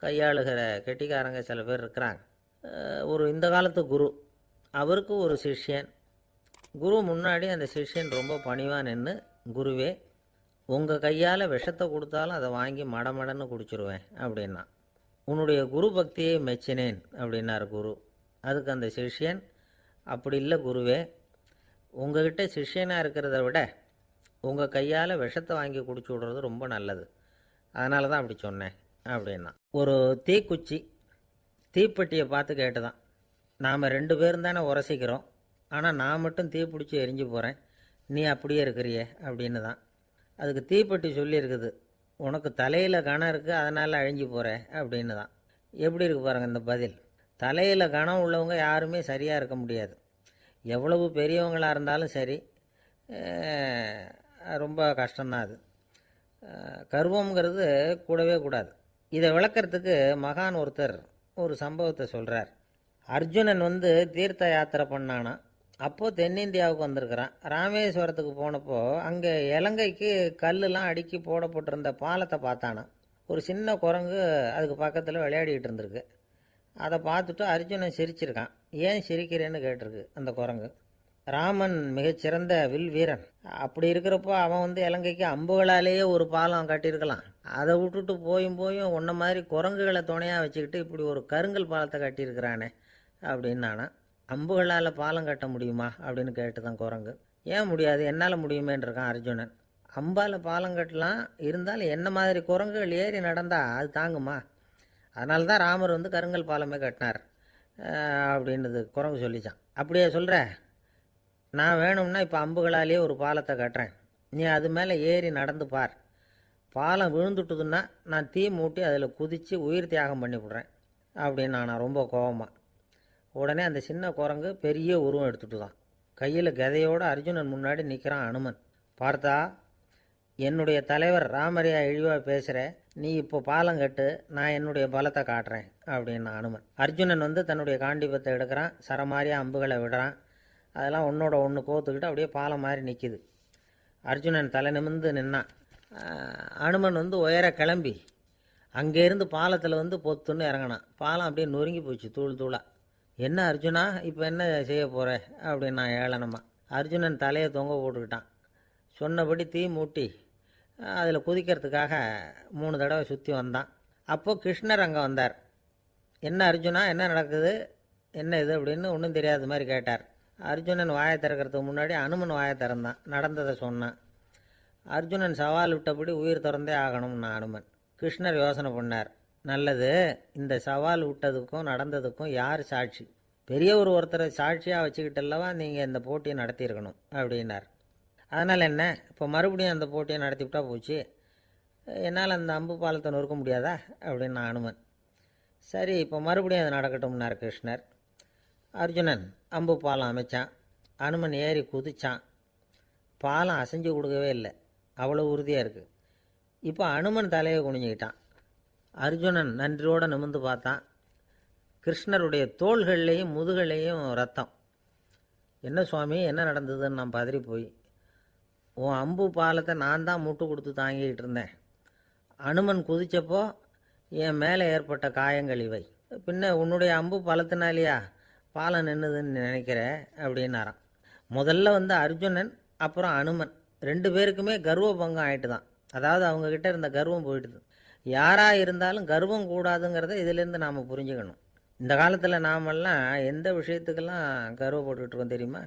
கையாளுகிற கெட்டிக்காரங்க சில பேர் இருக்கிறாங்க. ஒரு இந்த காலத்து குரு, அவருக்கு ஒரு சிஷ்யன். குரு முன்னாடி அந்த சிஷ்யன் ரொம்ப பணிவாக நின்று, குருவே, உங்கள் கையால் விஷத்தை கொடுத்தாலும் அதை வாங்கி மடமடன்னு குடிச்சிருவேன் அப்படின்னா. உன்னுடைய குரு பக்தியை மெச்சினேன் அப்படின்னார் குரு. அதுக்கு அந்த சிஷ்யன், அப்படி இல்லை குருவே, உங்ககிட்ட சிஷ்யனாக இருக்கிறத விட உங்கள் கையால் விஷத்தை வாங்கி குடிச்சு விடுறது ரொம்ப நல்லது, அதனால தான் அப்படி சொன்னேன் அப்படின்னா. ஒரு தீக்குச்சி தீப்பெட்டியை பார்த்து கேட்டுதான், நாம் 2 பேரும் தானே உரசிக்கிறோம், ஆனால் நான் மட்டும் தீப்பிடிச்சி எரிஞ்சு போகிறேன், நீ அப்படியே இருக்கிறியே அப்படின்னு தான். அதுக்கு தீப்பெட்டி சொல்லியிருக்குது, உனக்கு தலையில் கணம் இருக்குது அதனால் அழிஞ்சு போகிற அப்படின்னு தான். எப்படி இருக்கு பாருங்கள் இந்த பதில். தலையில் கணம் உள்ளவங்க யாருமே சரியாக இருக்க முடியாது. எவ்வளவு பெரியவங்களாக இருந்தாலும் சரி, ரொம்ப கஷ்டம்தான் அது. கர்வம்ங்கிறது கூடவே கூடாது. இதை விளக்கிறதுக்கு மகான் ஒருத்தர் ஒரு சம்பவத்தை சொல்கிறார். அர்ஜுனன் வந்து தீர்த்த யாத்திரை பண்ணானா. அப்போது தென்னிந்தியாவுக்கு வந்திருக்கிறான். ராமேஸ்வரத்துக்கு போனப்போ அங்கே இலங்கைக்கு கல்லுலாம் அடுக்கி போடப்பட்டிருந்த பாலத்தை பார்த்தானா. ஒரு சின்ன குரங்கு அதுக்கு பக்கத்தில் விளையாடிக்கிட்டு இருந்திருக்கு. அதை பார்த்துட்டு அர்ஜுனன் சிரிச்சிருக்கான். ஏன் சிரிக்கிறேன்னு கேட்டிருக்கு அந்த குரங்கு. ராமன் மிகச்சிறந்த வில் வீரன், அப்படி இருக்கிறப்போ அவன் வந்து இலங்கைக்கு அம்புகளாலேயே ஒரு பாலம் கட்டியிருக்கலாம். அதை விட்டுட்டு போயும் உன்ன மாதிரி குரங்குகளை துணையாக வச்சுக்கிட்டு இப்படி ஒரு கருங்கல் பாலத்தை கட்டியிருக்கிறானே அப்படின்னு நானா. அம்புகளால் பாலம் கட்ட முடியுமா அப்படின்னு கேட்டு தான் குரங்கு. ஏன் முடியாது, என்னால் முடியுமேன்னு இருக்கான் அர்ஜுனன். அம்பால் பாலம் கட்டலாம், இருந்தாலும் என்ன மாதிரி குரங்குகள் ஏறி நடந்தால் அது தாங்குமா? அதனால தான் ராமர் வந்து கருங்கல் பாலமே கட்டினார் அப்படின்றது குரங்கு சொல்லிச்சான். அப்படியே சொல்கிற, நான் வேணும்னா இப்போ அம்புகளாலேயே ஒரு பாலத்தை கட்டுறேன், நீ அது மேலே ஏறி நடந்து பார். பாலம் விழுந்துட்டுதுன்னா நான் தீ மூட்டி அதில் குதித்து உயிர் தியாகம் பண்ணி விட்றேன் அப்படின்னு நான் ரொம்ப கோபமாக. உடனே அந்த சின்ன குரங்கு பெரிய உருவம் எடுத்துட்டு தான் கையில் கதையோடு அர்ஜுனன் முன்னாடி நிற்கிறான் அனுமன். பார்த்தா, என்னுடைய தலைவர் ராமரையா இழிவாக பேசுகிற, நீ இப்போ பாலம் கட்டு, நான் என்னுடைய பலத்தை காட்டுறேன் அப்படின்னு அனுமன். அர்ஜுனன் வந்து தன்னுடைய காண்டிபத்தை எடுக்கிறான், சரமாரியாக அம்புகளை விடுறான். அதெல்லாம் ஒன்றோட ஒன்று கோத்துக்கிட்டு அப்படியே பாலம் மாதிரி நிற்கிது. அர்ஜுனன் தலை நிமிர்ந்து நின்னான். அனுமன் வந்து உயர கிளம்பி அங்கேருந்து பாலத்தில் வந்து பொத்துன்னு இறங்கினான். பாலம் அப்படியே நொறுங்கி போச்சு தூள் தூளாக. என்ன அர்ஜுனா, இப்போ என்ன செய்ய போகிற அப்படின்னு நான் ஏளனமா. அர்ஜுனன் தலையை தொங்க போட்டுக்கிட்டான். சொன்னபடி தீ மூட்டி அதில் குதிக்கிறதுக்காக 3 தடவை சுற்றி வந்தான். அப்போது கிருஷ்ணர் அங்கே வந்தார். என்ன அர்ஜுனா, என்ன நடக்குது, என்ன இது அப்படின்னு ஒன்றும் தெரியாத மாதிரி கேட்டார். அர்ஜுனன் வாயை திறக்கிறதுக்கு முன்னாடி அனுமன் வாயை திறந்தான், நடந்ததை சொன்னான். அர்ஜுனன் சவால் விட்டபடி உயிர் திறந்தே ஆகணும்னா அனுமன். கிருஷ்ணர் யோசனை பண்ணார். நல்லது, இந்த சவால் விட்டதுக்கும் நடந்ததுக்கும் யார் சாட்சி? பெரிய ஒருத்தரை சாட்சியாக வச்சுக்கிட்டல்லவா நீங்கள் இந்த போட்டியை நடத்தியிருக்கணும் அப்படின்னார். அதனால் என்ன, இப்போ மறுபடியும் அந்த போட்டியை நடத்திவிட்டா போச்சு, என்னால் அந்த அம்பு பாலத்தை நொறுக்க முடியாதா அப்படின்னு அனுமன். சரி, இப்போ மறுபடியும் அது நடக்கட்டும்னார் கிருஷ்ணர். அர்ஜுனன் அம்பு பாலம் அமைச்சான். அனுமன் ஏறி குதிச்சான். பாலம் அசைஞ்சு கொடுக்கவே இல்லை, அவ்வளோ உறுதியாக இருக்குது. இப்போ அனுமன் தலையை குனிஞ்சிக்கிட்டான். அர்ஜுனன் நன்றியோடு நிமிர்ந்து பார்த்தான். கிருஷ்ணருடைய தோள்கள்லேயும் முதுகள்லேயும் ரத்தம். என்ன சுவாமி, என்ன நடந்ததுன்னு நான் பதறி போய், உன் அம்பு பாலத்தை நான் தான் முட்டு கொடுத்து தாங்கிக்கிட்டு இருந்தேன். அனுமன் குதித்தப்போ என் மேலே ஏற்பட்ட காயங்கள் இவை. பின்ன உன்னுடைய அம்பு பாலத்தினாலேயா பாலம் நின்றுதுன்னு நினைக்கிற அப்படின்னாராம். முதல்ல வந்து அர்ஜுனன் அப்புறம் அனுமன் 2 பேருக்குமே கர்வ பங்கம் ஆகிட்டு தான். அதாவது அவங்கக்கிட்ட இருந்த கர்வம் போயிடுது. யாராக இருந்தாலும் கர்வம் கூடாதுங்கிறத இதிலேருந்து நாம் புரிஞ்சுக்கணும். இந்த காலத்தில் நாமெல்லாம் எந்த விஷயத்துக்கெல்லாம் கர்வப்பட்டுருக்கோம் தெரியுமா?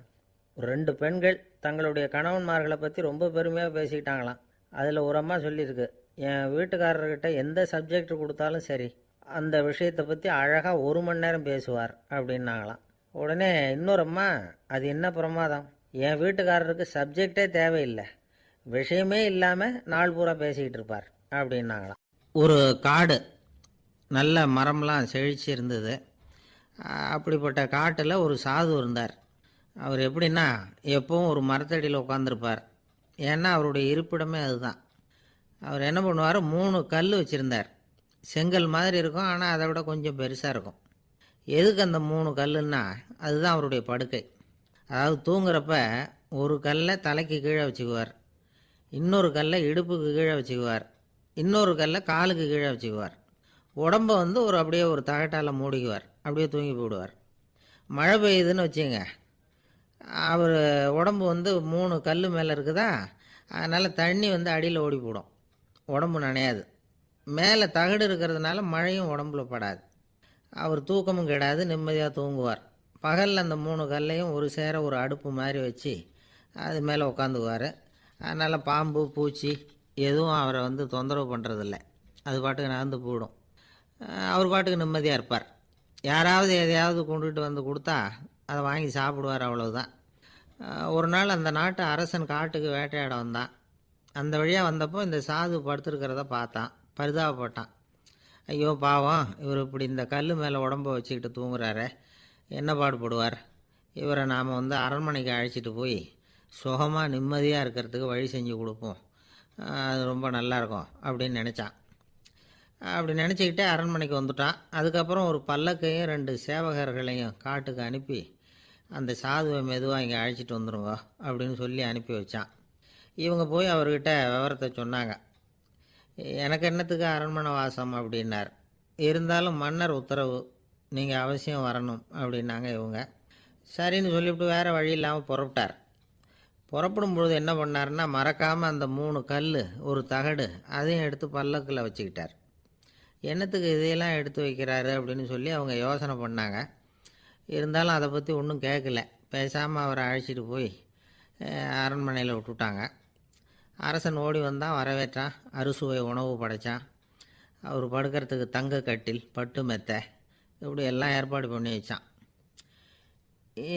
ஒரு 2 பெண்கள் தங்களுடைய கணவன்மார்களை பற்றி ரொம்ப பெருமையாக பேசிக்கிட்டாங்களாம். அதில் ஒரு அம்மா சொல்லியிருக்கு, என் வீட்டுக்காரர்கிட்ட எந்த சப்ஜெக்ட் கொடுத்தாலும் சரி அந்த விஷயத்தை பற்றி அழகாக 1 மணி நேரம் பேசுவார் அப்படின்னாங்களாம். உடனே இன்னொரு அம்மா, அது என்ன பிரமாதம், என் வீட்டுக்காரருக்கு சப்ஜெக்டே தேவையில்லை, விஷயமே இல்லாமல் நாள் பூரா பேசிக்கிட்டு இருப்பார் அப்படின்னாங்களாம். ஒரு காடு, நல்ல மரம்லாம் செழிச்சு இருந்தது. அப்படிப்பட்ட காட்டில் ஒரு சாது இருந்தார். அவர் எப்படின்னா எப்பவும் ஒரு மரத்தடியில் உட்காந்துருப்பார். ஏன்னா அவருடைய இருப்பிடமே அதுதான். அவர் என்ன பண்ணுவார், 3 கல் வச்சுருந்தார். செங்கல் மாதிரி இருக்கும், ஆனால் அதை விட கொஞ்சம் பெருசாக இருக்கும். எதுக்கு அந்த 3 கல்லுன்னா அதுதான் அவருடைய படுக்கை. அதாவது தூங்குறப்ப ஒரு கல்லை தலைக்கு கீழே வச்சுக்குவார், இன்னொரு கல்லை இடுப்புக்கு கீழே வச்சுக்குவார், இன்னொரு கல்லை காலுக்கு கீழே வச்சுக்குவார். உடம்பை வந்து அப்படியே ஒரு தகட்டால் மூடிக்குவார், அப்படியே தூங்கி போடுவார். மழை பெய்யுதுன்னு வச்சுங்க, அவர் உடம்பு வந்து 3 கல் மேலே இருக்குதா, அதனால் தண்ணி வந்து அடியில் ஓடி போடும், உடம்பு நனையாது. மேலே தகடு இருக்கிறதுனால மழையும் உடம்புல படாது. அவர் தூக்கமும் கெடாது, நிம்மதியாக தூங்குவார். பகலில் அந்த 3 கல்லையும் ஒரு சேர ஒரு அடுப்பு மாதிரி வச்சு அது மேலே உட்காந்துக்குவார். அதனால் பாம்பு பூச்சி எதுவும் அவரை வந்து தொந்தரவு பண்ணுறதில்ல, அது பாட்டுக்கு நடந்து போயிடும். அவர் பாட்டுக்கு நிம்மதியாக இருப்பார். யாராவது எதையாவது கொண்டுகிட்டு வந்து கொடுத்தா அதை வாங்கி சாப்பிடுவார், அவ்வளவுதான். ஒரு நாள் அந்த நாட்டு அரசன் காட்டுக்கு வேட்டையாட வந்தான். அந்த வழியாக வந்தப்போ இந்த சாது படுத்துருக்கிறத பார்த்தான், பரிதாபப்பட்டான். ஐயோ பாவம், இவர் இப்படி இந்த கல் மேலே உடம்ப வச்சுக்கிட்டு தூங்குறாரு, என்ன பாடுபடுவார், இவரை நாம் வந்து அரண்மனைக்கு அழைச்சிட்டு போய் சுகமாக நிம்மதியாக இருக்கிறதுக்கு வழி செஞ்சு கொடுப்போம், அது ரொம்ப நல்லாயிருக்கும் அப்படின்னு நினச்சான். அப்படி நினச்சிக்கிட்டே அரண்மனைக்கு வந்துட்டான். அதுக்கப்புறம் ஒரு பல்லக்கையும் 2 சேவகர்களையும் காட்டுக்கு அனுப்பி அந்த சாதுவை மெதுவாக இங்கே அழைச்சிட்டு வந்துடுங்க அப்படின்னு சொல்லி அனுப்பி வச்சான். இவங்க போய் அவர்கிட்ட விவரத்தை சொன்னாங்க. எனக்கு என்னத்துக்கு அரண்மனை வாசம் அப்படின்னார். இருந்தாலும் மன்னர் உத்தரவு, நீங்கள் அவசியம் வரணும் அப்படின்னாங்க இவங்க. சரின்னு சொல்லிவிட்டு வேறு வழி இல்லாமல் புறப்பட்டார். புறப்படும் பொழுது என்ன பண்ணார்னா, மறக்காமல் அந்த 3 கல் ஒரு தகடு அதையும் எடுத்து பல்லக்கில் வச்சுக்கிட்டார். என்னத்துக்கு இதையெல்லாம் எடுத்து வைக்கிறாரு அப்படின்னு சொல்லி அவங்க யோசனை பண்ணாங்க. இருந்தாலும் அதை பற்றி ஒன்றும் கேட்கல. பேசாமல் அவரை அழைச்சிட்டு போய் அரண்மனையில் விட்டுட்டாங்க. அரசன் ஓடி வந்தான், வரவேற்றான், அறுசுவை உணவு படைத்தான். அவர் படுக்கிறதுக்கு தங்க கட்டில், பட்டு மெத்தை, இப்படி எல்லாம் ஏற்பாடு பண்ணி வச்சான்.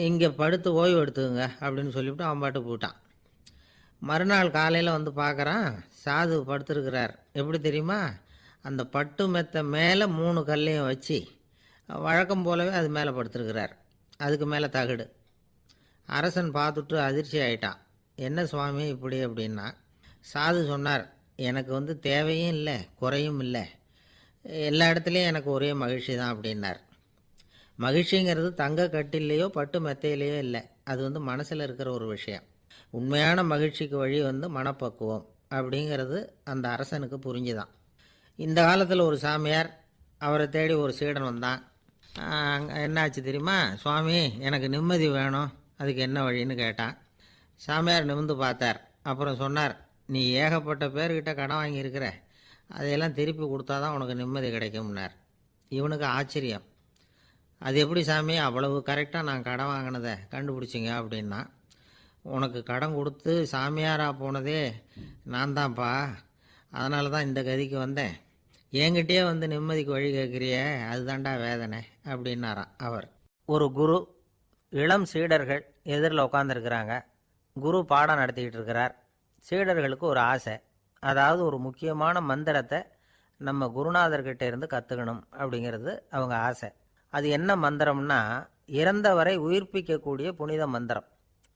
இங்கே படுத்து ஓய்வு எடுத்துக்குங்க அப்படின்னு சொல்லிவிட்டு அவன் பாட்டு போயிட்டான். மறுநாள் காலையில் வந்து பார்க்குறான், சாது படுத்துருக்கிறார். எப்படி தெரியுமா, அந்த பட்டு மெத்தை மேலே 3 கல்லையும் வச்சு வழக்கம் போலவே அது மேலே படுத்துருக்கிறார். அதுக்கு மேலே தகடு. அரசன் பார்த்துட்டு அதிர்ச்சி ஆயிட்டான். என்ன சுவாமி இப்படி அப்படின்னா, சாது சொன்னார், எனக்கு வந்து தேவையும் இல்லை குறையும் இல்லை, எல்லா இடத்துலையும் எனக்கு ஒரே மகிழ்ச்சி தான் அப்படின்னார். மகிழ்ச்சிங்கிறது தங்க கட்டிலேயோ பட்டு மெத்தையிலையோ இல்லை, அது வந்து மனசில் இருக்கிற ஒரு விஷயம். உண்மையான மகிழ்ச்சிக்கு வழி வந்து மனப்பக்குவம் அப்படிங்கிறது அந்த அரசனுக்கு புரிஞ்சுதான். இந்த காலத்தில் ஒரு சாமியார், அவரை தேடி ஒரு சீடன் வந்தான். என்னாச்சு தெரியுமா, சுவாமி எனக்கு நிம்மதி வேணும், அதுக்கு என்ன வழின்னு கேட்டான். சாமியார் நிமிர்ந்து பார்த்தார். அப்புறம் சொன்னார், நீ ஏகப்பட்ட பேர்கிட்ட கடன் வாங்கியிருக்கிற, அதையெல்லாம் திருப்பி கொடுத்தா தான் உனக்கு நிம்மதி கிடைக்கும்னார். இவனுக்கு ஆச்சரியம். அது எப்படி சாமி அவ்வளவு கரெக்டாக நான் கடன் வாங்கினதை கண்டுபிடிச்சிங்க அப்படின்னா, உனக்கு கடன் கொடுத்து சாமியாராக போனதே நான் தான்ப்பா, அதனால தான் இந்த கதிக்கு வந்தேன், என்கிட்டயே வந்து நிம்மதிக்கு வழி கேட்குறிய, அதுதான்டா வேதனை அப்படின்னாராம் அவர். ஒரு குரு, இளம் சீடர்கள் எதிரில் உட்காந்துருக்கிறாங்க. குரு பாடம் நடத்திக்கிட்டு இருக்கிறார். சீடர்களுக்கு ஒரு ஆசை, அதாவது ஒரு முக்கியமான மந்திரத்தை நம்ம குருநாதர்கிட்ட இருந்து கற்றுக்கணும் அப்படிங்கிறது அவங்க ஆசை. அது என்ன மந்திரம்னா, இறந்தவரை உயிர்ப்பிக்கக்கூடிய புனித மந்திரம்,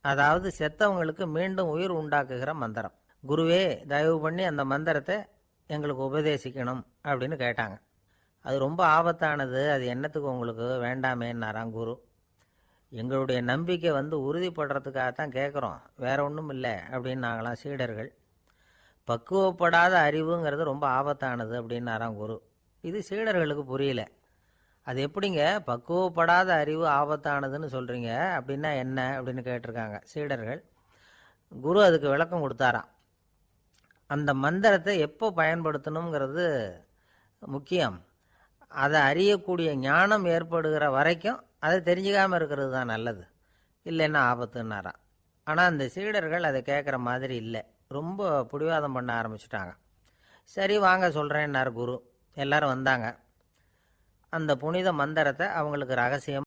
அதாவது செத்தவங்களுக்கு மீண்டும் உயிர் உண்டாக்குகிற மந்திரம். குருவே தயவு பண்ணி அந்த மந்திரத்தை எங்களுக்கு உபதேசிக்கணும் அப்படின்னு கேட்டாங்க. அது ரொம்ப ஆபத்தானது, அது என்னத்துக்கு உங்களுக்கு வேண்டாமேன்னாராம் குரு. எங்களுடைய நம்பிக்கை வந்து உறுதிப்படுறதுக்காகத்தான் கேட்குறோம், வேற ஒன்றும் இல்லை அப்படின்னாங்களாம் சீடர்கள். பக்குவப்படாத அறிவுங்கிறது ரொம்ப ஆபத்தானது அப்படின்னாராம் குரு. இது சீடர்களுக்கு புரியல. அது எப்படிங்க பக்குவப்படாத அறிவு ஆபத்தானதுன்னு சொல்கிறீங்க, அப்படின்னா என்ன அப்படின்னு கேட்டிருக்காங்க சீடர்கள். குரு அதுக்கு விளக்கம் கொடுத்தாராம். அந்த மந்திரத்தை எப்போ பயன்படுத்தணுங்கிறது முக்கியம், அதை அறியக்கூடிய ஞானம் ஏற்படுகிற வரைக்கும் அதை தெரிஞ்சுக்காமல் இருக்கிறது தான் நல்லது, இல்லைன்னா ஆபத்துன்னாராம். ஆனால் அந்த சீடர்கள் அதை கேட்குற மாதிரி இல்லை, ரொம்ப பிடிவாதம் பண்ண ஆரம்பிச்சிட்டாங்க. சரி வாங்க சொல்கிறேன்னார் குரு. எல்லாரும் வந்தாங்க. அந்த புனித மந்திரத்தை அவங்களுக்கு ரகசியம்